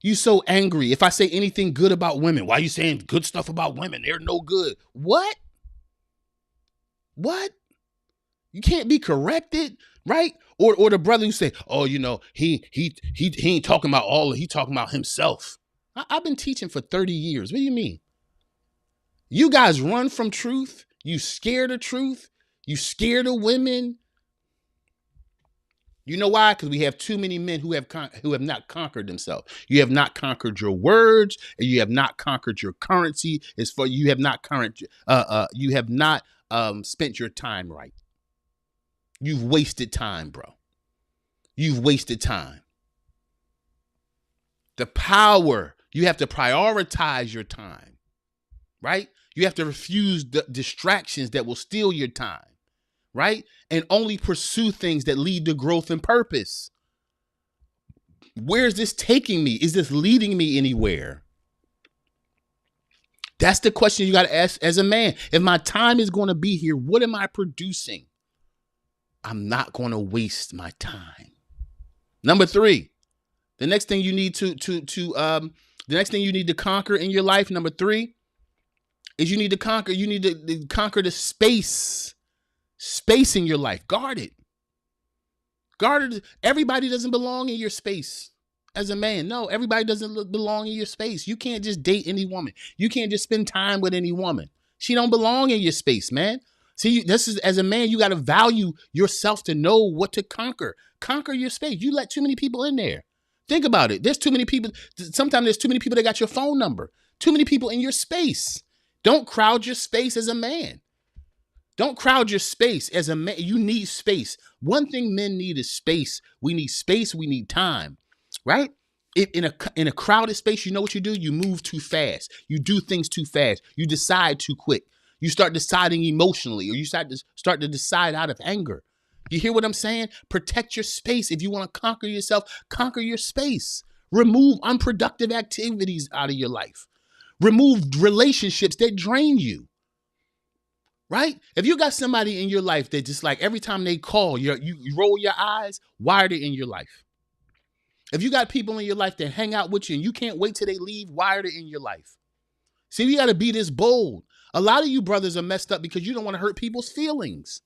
You so angry. If I say anything good about women, why are you saying good stuff about women? They're no good. What? What? You can't be corrected, right? Or the brother who say, "Oh, he ain't talking about all. He talking about himself." I've been teaching for 30 years. What do you mean? You guys run from truth. You scared of truth. You scared of women. You know why? Because we have too many men who have not conquered themselves. You have not conquered your words, and you have not conquered your currency. As for you have not spent your time right. You've wasted time, bro. You've wasted time. The power, you have to prioritize your time, right? You have to refuse the distractions that will steal your time, right? And only pursue things that lead to growth and purpose. Where is this taking me? Is this leading me anywhere? That's the question you got to ask as a man. If my time is going to be here, what am I producing? I'm not going to waste my time. Number 3, the next thing you need the next thing you need to conquer in your life, number 3, is you need to conquer the space in your life. Guard it. Everybody doesn't belong in your space. As a man, no, everybody doesn't belong in your space. You can't just date any woman. You can't just spend time with any woman. She don't belong in your space, man. See, this is, as a man, you got to value yourself to know what to conquer. Conquer your space. You let too many people in there. Think about it. There's too many people. Sometimes there's too many people that got your phone number. Too many people in your space. Don't crowd your space as a man. Don't crowd your space as a man. You need space. One thing men need is space. We need space. We need time, right? In a crowded space, you know what you do? You move too fast. You do things too fast. You decide too quick. You start deciding emotionally, or you start to decide out of anger. You hear what I'm saying? Protect your space. If you want to conquer yourself, conquer your space. Remove unproductive activities out of your life. Remove relationships that drain you. Right? If you got somebody in your life that just like every time they call, you roll your eyes, why are they in your life? If you got people in your life that hang out with you and you can't wait till they leave, why are they in your life? See, you got to be this bold. A lot of you brothers are messed up because you don't want to hurt people's feelings.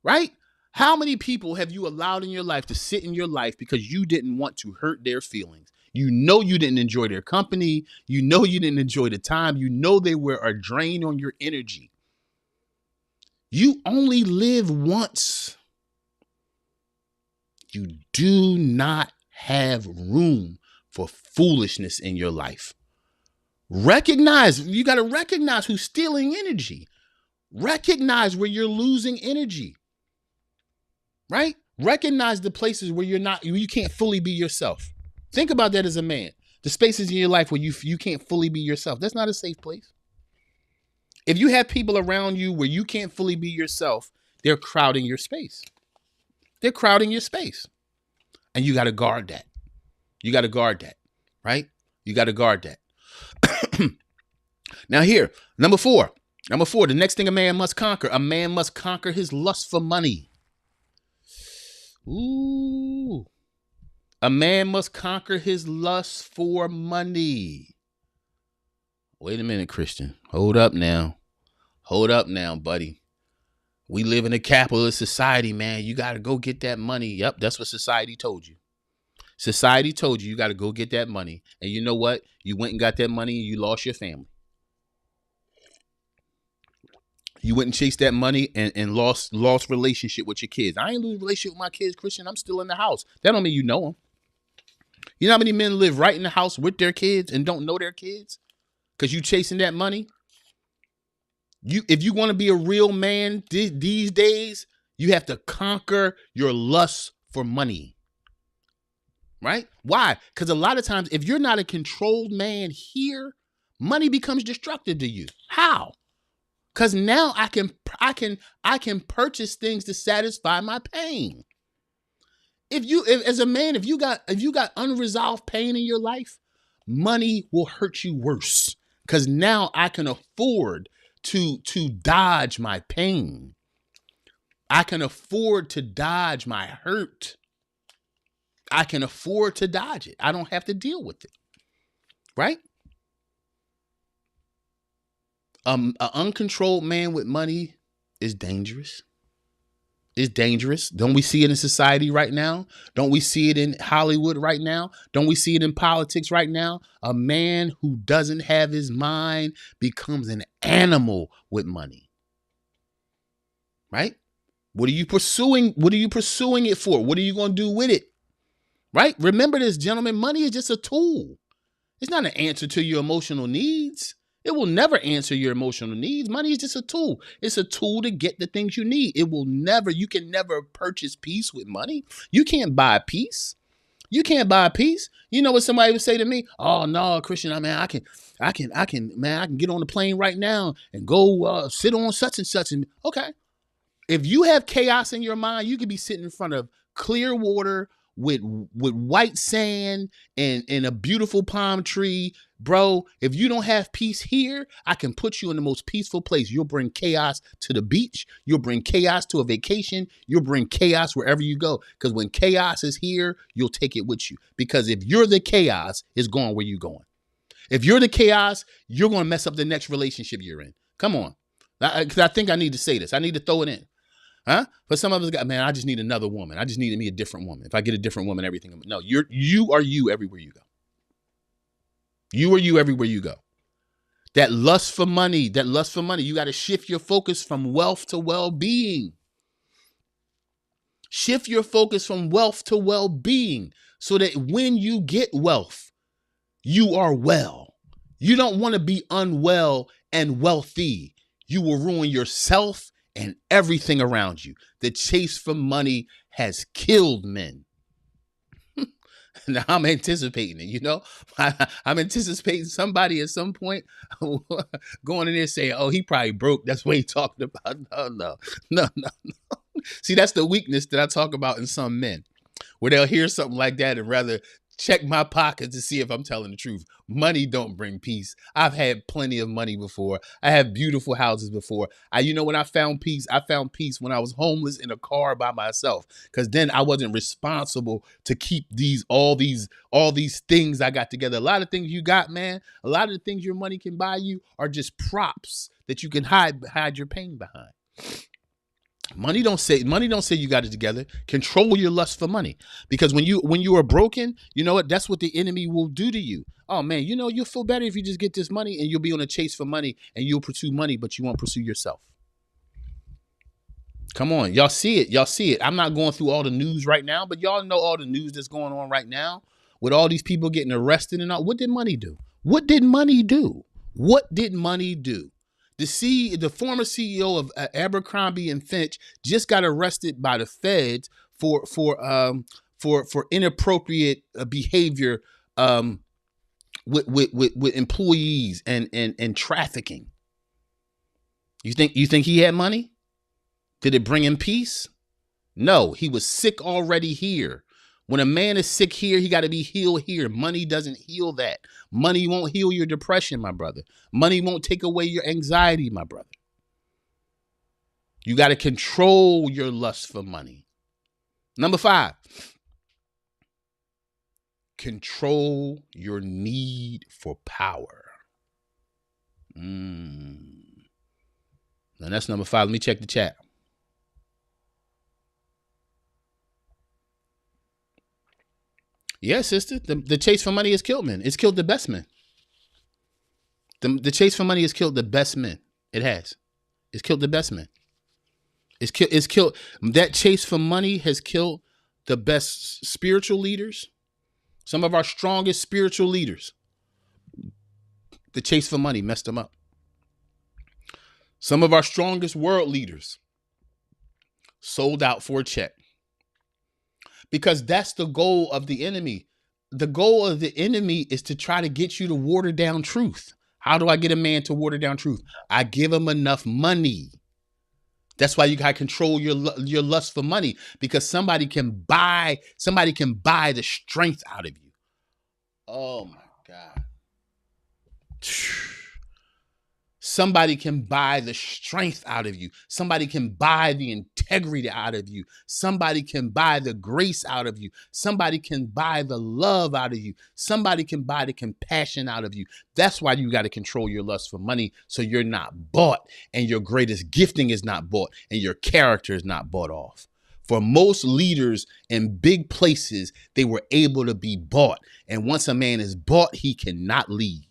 Right? How many people have you allowed in your life to sit in your life because you didn't want to hurt their feelings? You know you didn't enjoy their company. You know you didn't enjoy the time. You know they were a drain on your energy. You only live once. You do not have room for foolishness in your life. You got to recognize who's stealing energy. Recognize where you're losing energy. Right? Recognize the places where you can't fully be yourself. Think about that as a man. The spaces in your life where you can't fully be yourself. That's not a safe place. If you have people around you where you can't fully be yourself, they're crowding your space. They're crowding your space. And you got to guard that. You got to guard that. Right? You got to guard that. Now here, number 4, the next thing a man must conquer his lust for money. Ooh. A man must conquer his lust for money. Wait a minute, Christian. Hold up now, buddy. We live in a capitalist society, man. You got to go get that money. Yep, that's what society told you. Society told you got to go get that money. And you know what? You went and got that money and you lost your family. You went and chased that money and lost relationship with your kids. I ain't lose relationship with my kids, Christian. I'm still in the house. That don't mean you know them. You know how many men live right in the house with their kids and don't know their kids? Because you chasing that money? If you want to be a real man these days, you have to conquer your lust for money. right? Why? Because a lot of times, if you're not a controlled man here, money becomes destructive to you. How? Because now I can purchase things to satisfy my pain. If as a man, if you got unresolved pain in your life, money will hurt you worse. Because now I can afford to dodge my pain. I can afford to dodge my hurt. I can afford to dodge it. I don't have to deal with it. Right? An uncontrolled man with money is dangerous. It's dangerous. Don't we see it in society right now? Don't we see it in Hollywood right now? Don't we see it in politics right now? A man who doesn't have his mind becomes an animal with money. Right? What are you pursuing? What are you pursuing it for? What are you going to do with it? Right? Remember this, gentlemen, money is just a tool. It's not an answer to your emotional needs. It will never answer your emotional needs. Money is just a tool. It's a tool to get the things you need. You can never purchase peace with money. You can't buy peace. You can't buy peace. You know what somebody would say to me? Oh no, Christian, I can get on the plane right now and go sit on such and such. And okay. If you have chaos in your mind, you could be sitting in front of clear water with white sand and a beautiful palm tree. Bro, if you don't have peace here, I can put you in the most peaceful place. You'll bring chaos to the beach. You'll bring chaos to a vacation. You'll bring chaos wherever you go. Because when chaos is here, you'll take it with you. Because if you're the chaos, it's going where you're going. If you're the chaos, you're going to mess up the next relationship you're in. Come on. Because I think I need to say this. I need to throw it in. Huh? But some of us got, man, I just need another woman. I just need me a different woman. If I get a different woman, everything. No, you are you everywhere you go. You are you everywhere you go. That lust for money, you got to shift your focus from wealth to well-being. Shift your focus from wealth to well-being so that when you get wealth, you are well. You don't want to be unwell and wealthy. You will ruin yourself and everything around you. The chase for money has killed men. Now I'm anticipating it, you know. I'm anticipating somebody at some point going in there saying, "Oh, he probably broke. That's what he's talking about." No. See, that's the weakness that I talk about in some men, where they'll hear something like that and rather check my pockets to see if I'm telling the truth. Money don't bring peace. I've had plenty of money before. I have beautiful houses before. When I found peace, I found peace when I was homeless in a car by myself. Because then I wasn't responsible to keep all these things I got together. A lot of things you got, man, a lot of the things your money can buy you are just props that you can hide your pain behind. Money don't say you got it together. Control your lust for money. Because when you are broken, you know what? That's what the enemy will do to you. Oh man, you'll feel better if you just get this money, and you'll be on a chase for money, and you'll pursue money, but you won't pursue yourself. Come on, y'all see it. I'm not going through all the news right now, but y'all know all the news that's going on right now with all these people getting arrested and all. What did money do? The former CEO of Abercrombie and Fitch just got arrested by the feds for inappropriate behavior with employees and trafficking. You think he had money? Did it bring him peace? No, he was sick already here. When a man is sick here, he got to be healed here. Money doesn't heal that. Money won't heal your depression, my brother. Money won't take away your anxiety, my brother. You got to control your lust for money. Number 5, control your need for power. Now that's number 5. Let me check the chat. Yeah, sister. The chase for money has killed men. It's killed the best men. The chase for money has killed the best men. It has. It's killed the best men. It's killed. That chase for money has killed the best spiritual leaders. Some of our strongest spiritual leaders. The chase for money messed them up. Some of our strongest world leaders sold out for a check. Because that's the goal of the enemy, the goal of the enemy is to try to get you to water down truth. How do I get a man to water down truth? I give him enough money. That's why you got to control your lust for money, because somebody can buy the strength out of you. Oh my God. Somebody can buy the strength out of you. Somebody can buy the integrity out of you. Somebody can buy the grace out of you. Somebody can buy the love out of you. Somebody can buy the compassion out of you. That's why you got to control your lust for money, so you're not bought, and your greatest gifting is not bought, and your character is not bought off. For most leaders in big places, they were able to be bought. And once a man is bought, he cannot lead.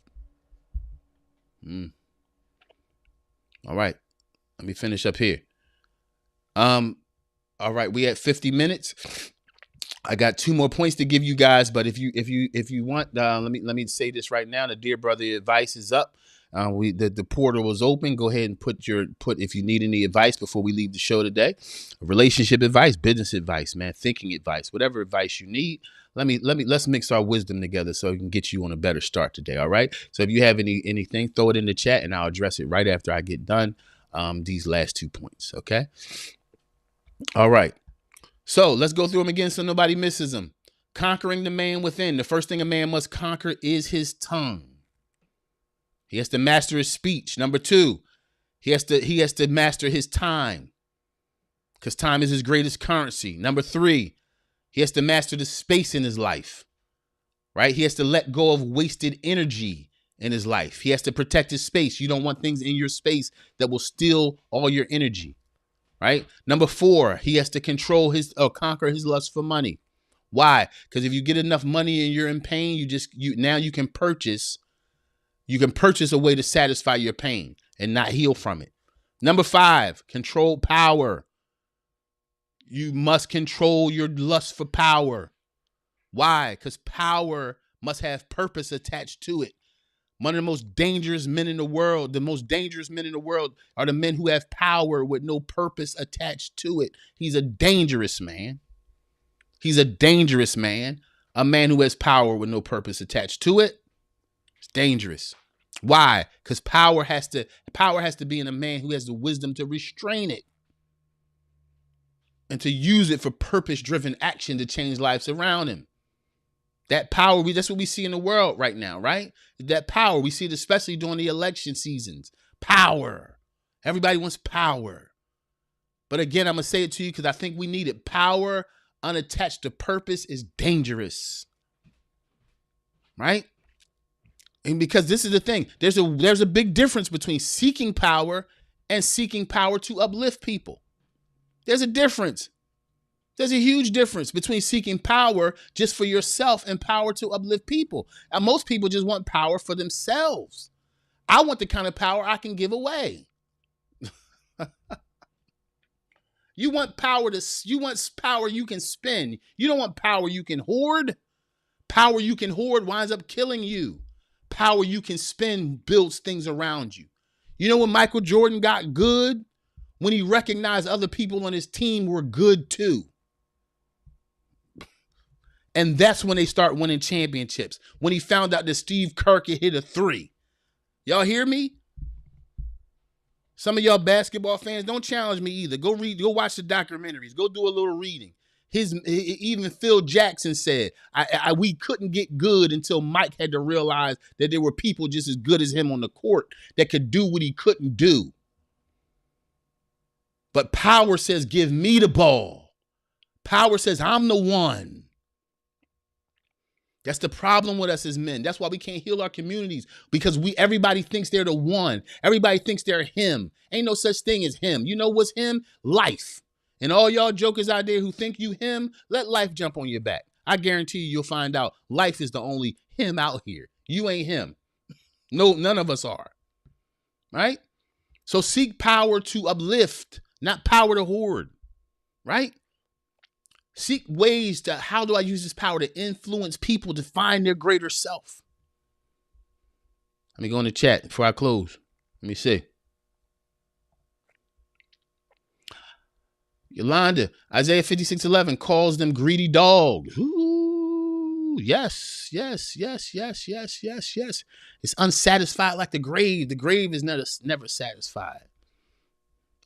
All right, let me finish up here. All right, we at 50 minutes. I got 2 more points to give you guys, but if you want, let me say this right now. The Dear Brother advice is up. The portal was open. Go ahead and put if you need any advice before we leave the show today. Relationship advice, business advice, man, thinking advice, whatever advice you need. Let's mix our wisdom together so we can get you on a better start today. All right. So if you have anything, throw it in the chat and I'll address it right after I get done. These last 2 points. Okay. All right. So let's go through them again so nobody misses them. Conquering the man within. The first thing a man must conquer is his tongue. He has to master his speech. Number 2, he has to master his time, because time is his greatest currency. Number 3, he has to master the space in his life, right? He has to let go of wasted energy in his life. He has to protect his space. You don't want things in your space that will steal all your energy, right? Number 4, he has to conquer his lust for money. Why? Because if you get enough money and you're in pain, now you can purchase a way to satisfy your pain and not heal from it. Number 5, control power. You must control your lust for power. Why? Because power must have purpose attached to it. One of the most dangerous men in the world are the men who have power with no purpose attached to it. He's a dangerous man. A man who has power with no purpose attached to it. It's dangerous. Why? Because power has to be in a man who has the wisdom to restrain it and to use it for purpose-driven action to change lives around him. That power, that's what we see in the world right now, right? That power, we see it especially during the election seasons. Power. Everybody wants power. But again, I'm going to say it to you because I think we need it. Power unattached to purpose is dangerous. Right? And because this is the thing, there's a big difference between seeking power and seeking power to uplift people. There's a difference. There's a huge difference between seeking power just for yourself and power to uplift people. And most people just want power for themselves. I want the kind of power I can give away. You want power you can spend. You don't want power you can hoard. Power you can hoard winds up killing you. Power you can spend builds things around you. You know when Michael Jordan got good? When he recognized other people on his team were good too. And that's when they start winning championships. When he found out that Steve Kerr could hit a 3. Y'all hear me? Some of y'all basketball fans, don't challenge me either. Go watch the documentaries. Go do a little reading. Even Phil Jackson said, we couldn't get good until Mike had to realize that there were people just as good as him on the court that could do what he couldn't do. But power says, give me the ball. Power says, I'm the one. That's the problem with us as men. That's why we can't heal our communities, because everybody thinks they're the one. Everybody thinks they're him. Ain't no such thing as him. You know what's him? Life. And all y'all jokers out there who think you him, let life jump on your back. I guarantee you'll find out life is the only him out here. You ain't him. No, none of us are. Right? So seek power to uplift, not power to hoard. Right? Seek ways to, how do I use this power to influence people to find their greater self? Let me go in the chat before I close. Let me see. Yolanda, Isaiah 56:11 calls them greedy dogs. Ooh, yes, yes, yes, yes, yes, yes, yes. It's unsatisfied like the grave. The grave is never satisfied.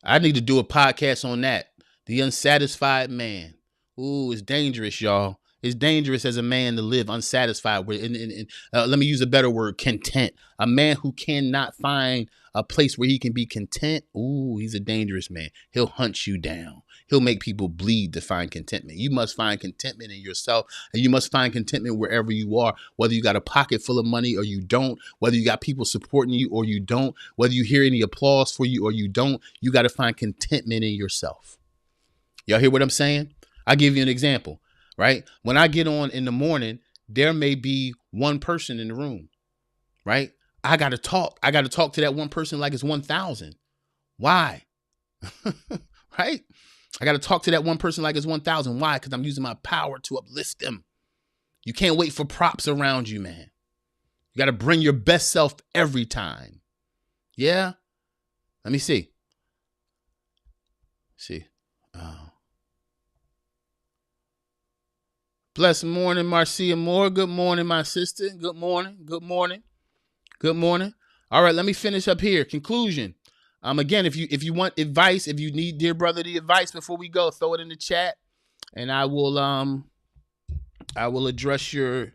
I need to do a podcast on that. The unsatisfied man. Ooh, it's dangerous, y'all. It's dangerous as a man to live unsatisfied. Let me use a better word, content. A man who cannot find a place where he can be content. Ooh, he's a dangerous man. He'll hunt you down. He'll make people bleed to find contentment. You must find contentment in yourself, and you must find contentment wherever you are, whether you got a pocket full of money or you don't, whether you got people supporting you or you don't, whether you hear any applause for you or you don't. You got to find contentment in yourself. Y'all hear what I'm saying? I'll give you an example, right? When I get on in the morning, there may be one person in the room, right? I got to talk. I got to talk to that one person like it's 1,000. Why? Right? I got to talk to that one person like it's 1,000. Why? Because I'm using my power to uplift them. You can't wait for props around you, man. You got to bring your best self every time. Yeah? Let me see. Blessed morning, Marcia Moore. Good morning, my sister. Good morning. Good morning. Good morning. All right, let me finish up here. Conclusion. Again, if you want advice, if you need Dear Brother the advice before we go, throw it in the chat, and I will address your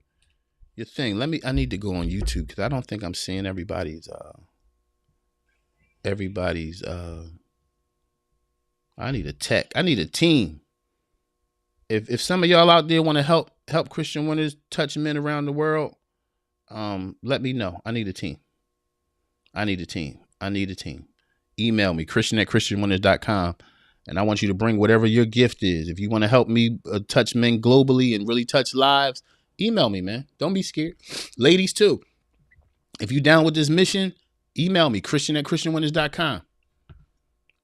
thing. I need to go on YouTube because I don't think I'm seeing everybody's I need a tech. I need a team. If some of y'all out there want to help Christian winners touch men around the world, let me know. I need a team. Email me, christian@christianwinners.com. And I want you to bring whatever your gift is. If you want to help me touch men globally and really touch lives, email me, man. Don't be scared. Ladies too. If you down with this mission, email me, christian@christianwinners.com.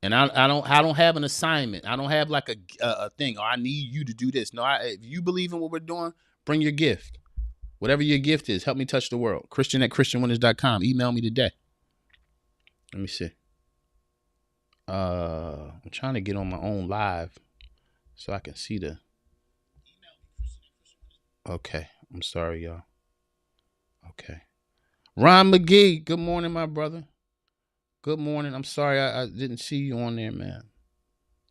And I don't have an assignment. I don't have like a thing. Oh, I need you to do this. No, if you believe in what we're doing, bring your gift. Whatever your gift is, help me touch the world. christian@christianwinners.com. Email me today. Let me see. I'm trying to get on my own live so I can see the. Okay. I'm sorry, y'all. Okay. Ron McGee. Good morning, my brother. Good morning. I'm sorry I didn't see you on there, man.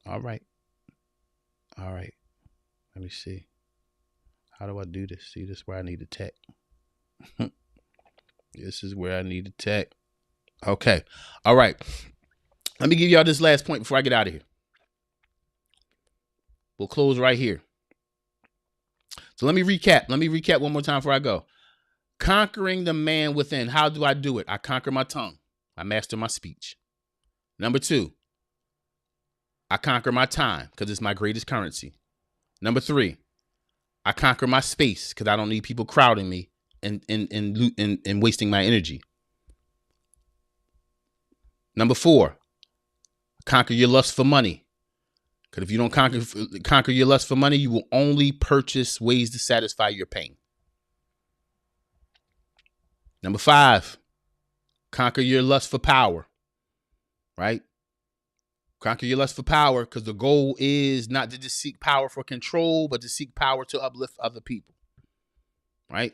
All right. Let me see. How do I do this? See, this is where I need the tech. This is where I need the tech. Okay. All right. Let me give y'all this last point before I get out of here. We'll close right here. So let me recap. Let me recap one more time before I go. Conquering the man within. How do I do it? I conquer my tongue. I master my speech. Number 2, I conquer my time because it's my greatest currency. Number 3, I conquer my space because I don't need people crowding me and wasting my energy. Number 4, conquer your lust for money. Because if you don't conquer your lust for money, you will only purchase ways to satisfy your pain. Number 5, conquer your lust for power, right? Conquer your lust for power because the goal is not to just seek power for control, but to seek power to uplift other people, right?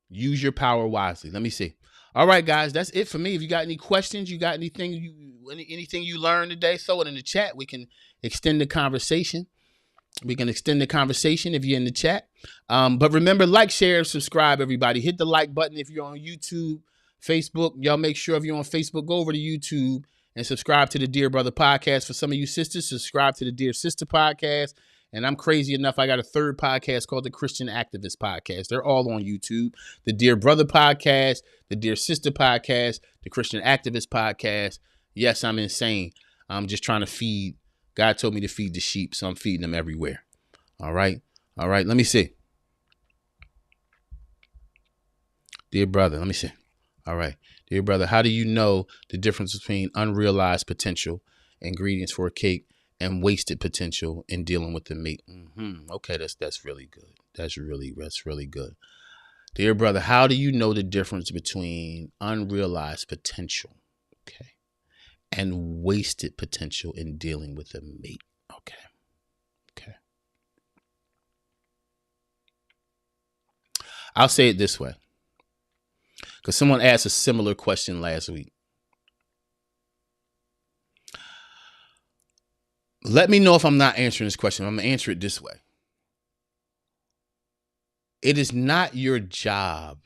Use your power wisely. Let me see. All right, guys, that's it for me. If you got any questions, you got anything you learned today, throw it in the chat. We can extend the conversation. If you're in the chat. But remember, like, share, subscribe, everybody. Hit the like button if you're on YouTube, Facebook. Y'all make sure if you're on Facebook, go over to YouTube and subscribe to the Dear Brother Podcast. For some of you sisters, subscribe to the Dear Sister Podcast. And I'm crazy enough, I got a third podcast called the Christian Activist Podcast. They're all on YouTube. The Dear Brother Podcast, the Dear Sister Podcast, the Christian Activist Podcast. Yes, I'm insane. I'm just trying to feed. God told me to feed the sheep, so I'm feeding them everywhere. All right. Let me see. Dear brother, let me see. All right. Dear brother, how do you know the difference between unrealized potential, ingredients for a cake, and wasted potential in dealing with the meat? Okay, that's really good. That's really good. Dear brother, how do you know the difference between unrealized potential, okay, and wasted potential in dealing with the mate? Okay. I'll say it this way, because someone asked a similar question last week. Let me know if I'm not answering this question. I'm going to answer it this way. It is not your job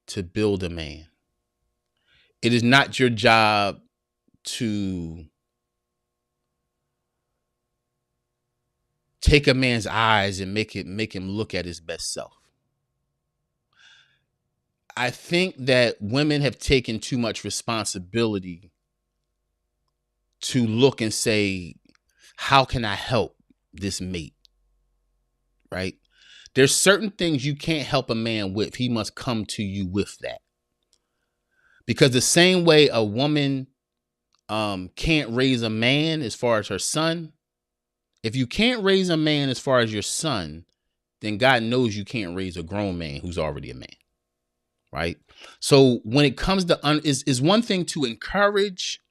to build a man. It is not your job to take a man's eyes and make him look at his best self. I think that women have taken too much responsibility to look and say, how can I help this mate? Right? There's certain things you can't help a man with. He must come to you with that. Because the same way a woman can't raise a man as far as her son, if you can't raise a man as far as your son, then God knows you can't raise a grown man who's already a man. Right? So when it comes to is one thing to encourage,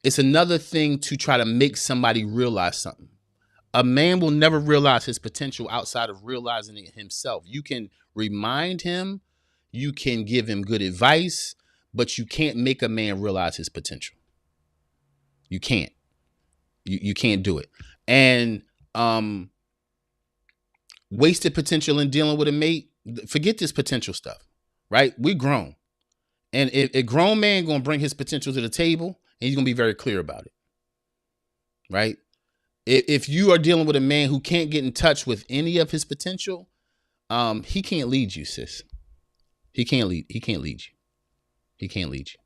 it's another thing to try to make somebody realize something. A man will never realize his potential outside of realizing it himself. You can remind him, you can give him good advice, but you can't make a man realize his potential. You can't. You can't do it. And wasted potential in dealing with a mate, forget this potential stuff, right? We grown. And if a grown man gonna bring his potential to the table, and he's gonna be very clear about it, right? If you are dealing with a man who can't get in touch with any of his potential, he can't lead you, sis. He can't lead you. He can't lead you.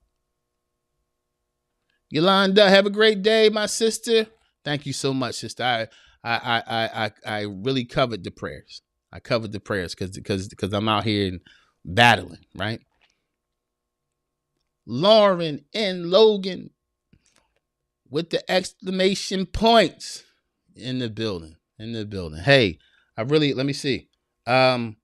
Yolanda, have a great day, my sister. Thank you so much, sister. I really covered the prayers. I covered the prayers because I'm out here and battling, right? Lauren and Logan with the exclamation points in the building. Hey, let me see. Good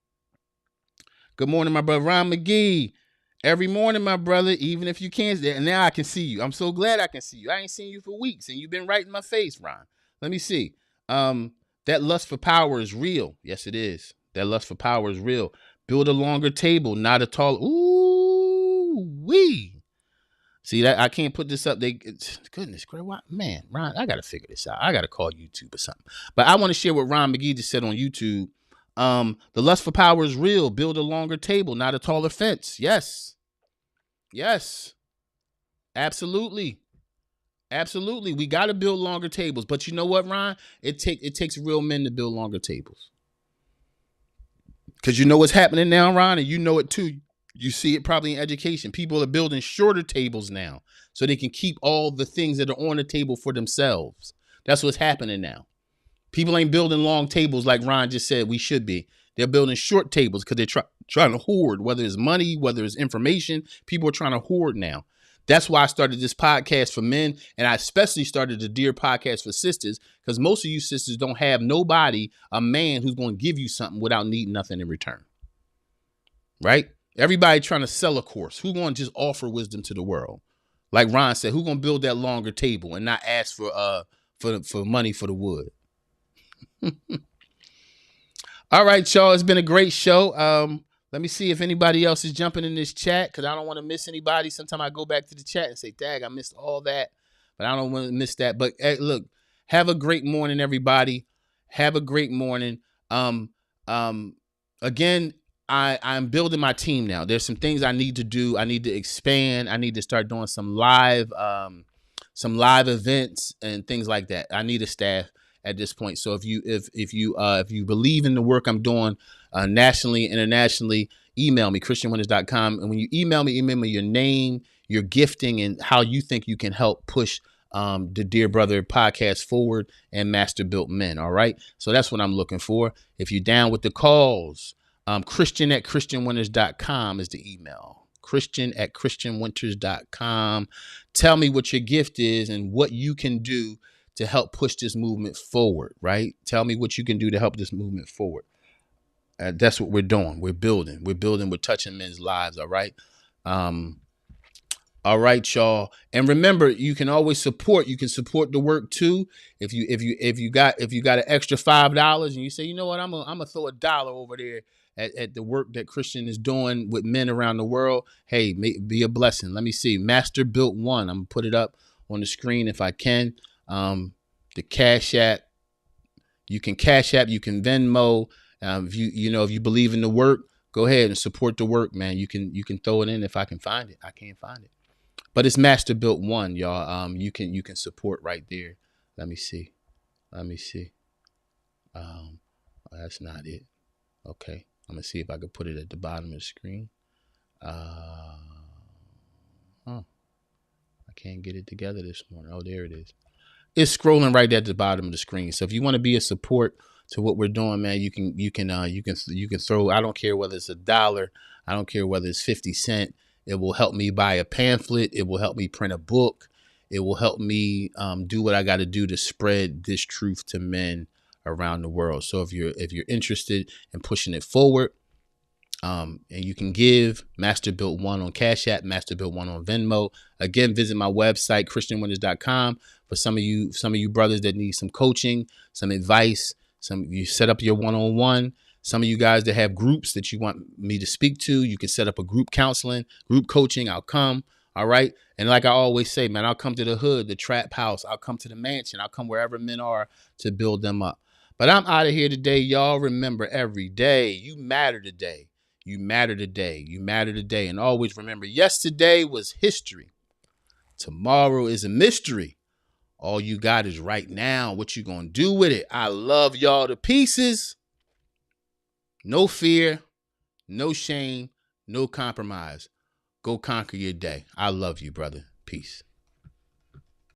morning, my brother Ron McGee. Every morning, my brother, even if you can't, and now I can see you. I'm so glad I can see you. I ain't seen you for weeks, and you've been right in my face, Ron. Let me see. That lust for power is real. Yes, it is. That lust for power is real. Build a longer table, not a tall. Ooh, wee. See that I can't put this up. Goodness, man, Ron, I gotta figure this out. I gotta call YouTube or something. But I want to share what Ron McGee just said on YouTube. The lust for power is real. Build a longer table, not a taller fence. Yes, absolutely. We got to build longer tables. But you know what, Ron? It takes real men to build longer tables. Because you know what's happening now, Ron, and you know it too. You see it probably in education. People are building shorter tables now so they can keep all the things that are on the table for themselves. That's what's happening now. People ain't building long tables like Ron just said we should be. They're building short tables because they're trying to hoard, whether it's money, whether it's information. People are trying to hoard now. That's why I started this podcast for men, and I especially started the Dear podcast for sisters, because most of you sisters don't have nobody, a man who's going to give you something without needing nothing in return. Right? Everybody trying to sell a course. Who going to just offer wisdom to the world? Like Ron said, who going to build that longer table and not ask for money for the wood? All right, y'all. It's been a great show. Let me see if anybody else is jumping in this chat, because I don't want to miss anybody. Sometimes I go back to the chat and say, dag, I missed all that, but I don't want to miss that. But hey, look, have a great morning, everybody. Have a great morning. Again, I'm building my team now. There's some things I need to do. I need to expand. I need to start doing some live events and things like that. I need a staff at this point. So if you believe in the work I'm doing nationally, internationally, email me, christianwinners.com. And when you email me your name, your gifting, and how you think you can help push the Dear Brother podcast forward and Master Built Men. All right. So that's what I'm looking for. If you're down with the calls, Christian@christianwinners.com is the email. Christian@christianwinters.com. Tell me what your gift is and what you can do to help push this movement forward, right? Tell me what you can do to help this movement forward. That's what we're doing. We're building. We're touching men's lives, all right? All right, y'all. And remember, you can always support. You can support the work too. If you got an extra $5 and you say, you know what, I'm gonna throw $1 over there at the work that Christian is doing with men around the world, hey, be a blessing. Let me see. Master Built One. I'm gonna put it up on the screen if I can. The Cash App. You can Cash App. You can Venmo. If you believe in the work, go ahead and support the work, man. You can throw it in if I can find it. I can't find it, but it's Master Built One, y'all. You can support right there. Let me see. That's not it. Okay, I'm gonna see if I can put it at the bottom of the screen. I can't get it together this morning. Oh, there it is. It's scrolling right at the bottom of the screen. So if you want to be a support to what we're doing, man, you can throw. I don't care whether it's $1. I don't care whether it's 50 cents. It will help me buy a pamphlet. It will help me print a book. It will help me do what I got to do to spread this truth to men around the world. So if you're interested in pushing it forward, and you can give Master Built One on Cash App, Master Built One on Venmo. Again, visit my website, christianwinners.com, for some of you brothers that need some coaching, some advice. Some you set up your one-on-one. Some of you guys that have groups that you want me to speak to, you can set up a group counseling, group coaching. I'll come. All right. And like I always say, man, I'll come to the hood, the trap house. I'll come to the mansion. I'll come wherever men are to build them up. But I'm out of here today. Y'all remember, every day you matter today. You matter today. You matter today. And always remember, yesterday was history. Tomorrow is a mystery. All you got is right now. What you gonna do with it? I love y'all to pieces. No fear, no shame, no compromise. Go conquer your day. I love you, brother. Peace.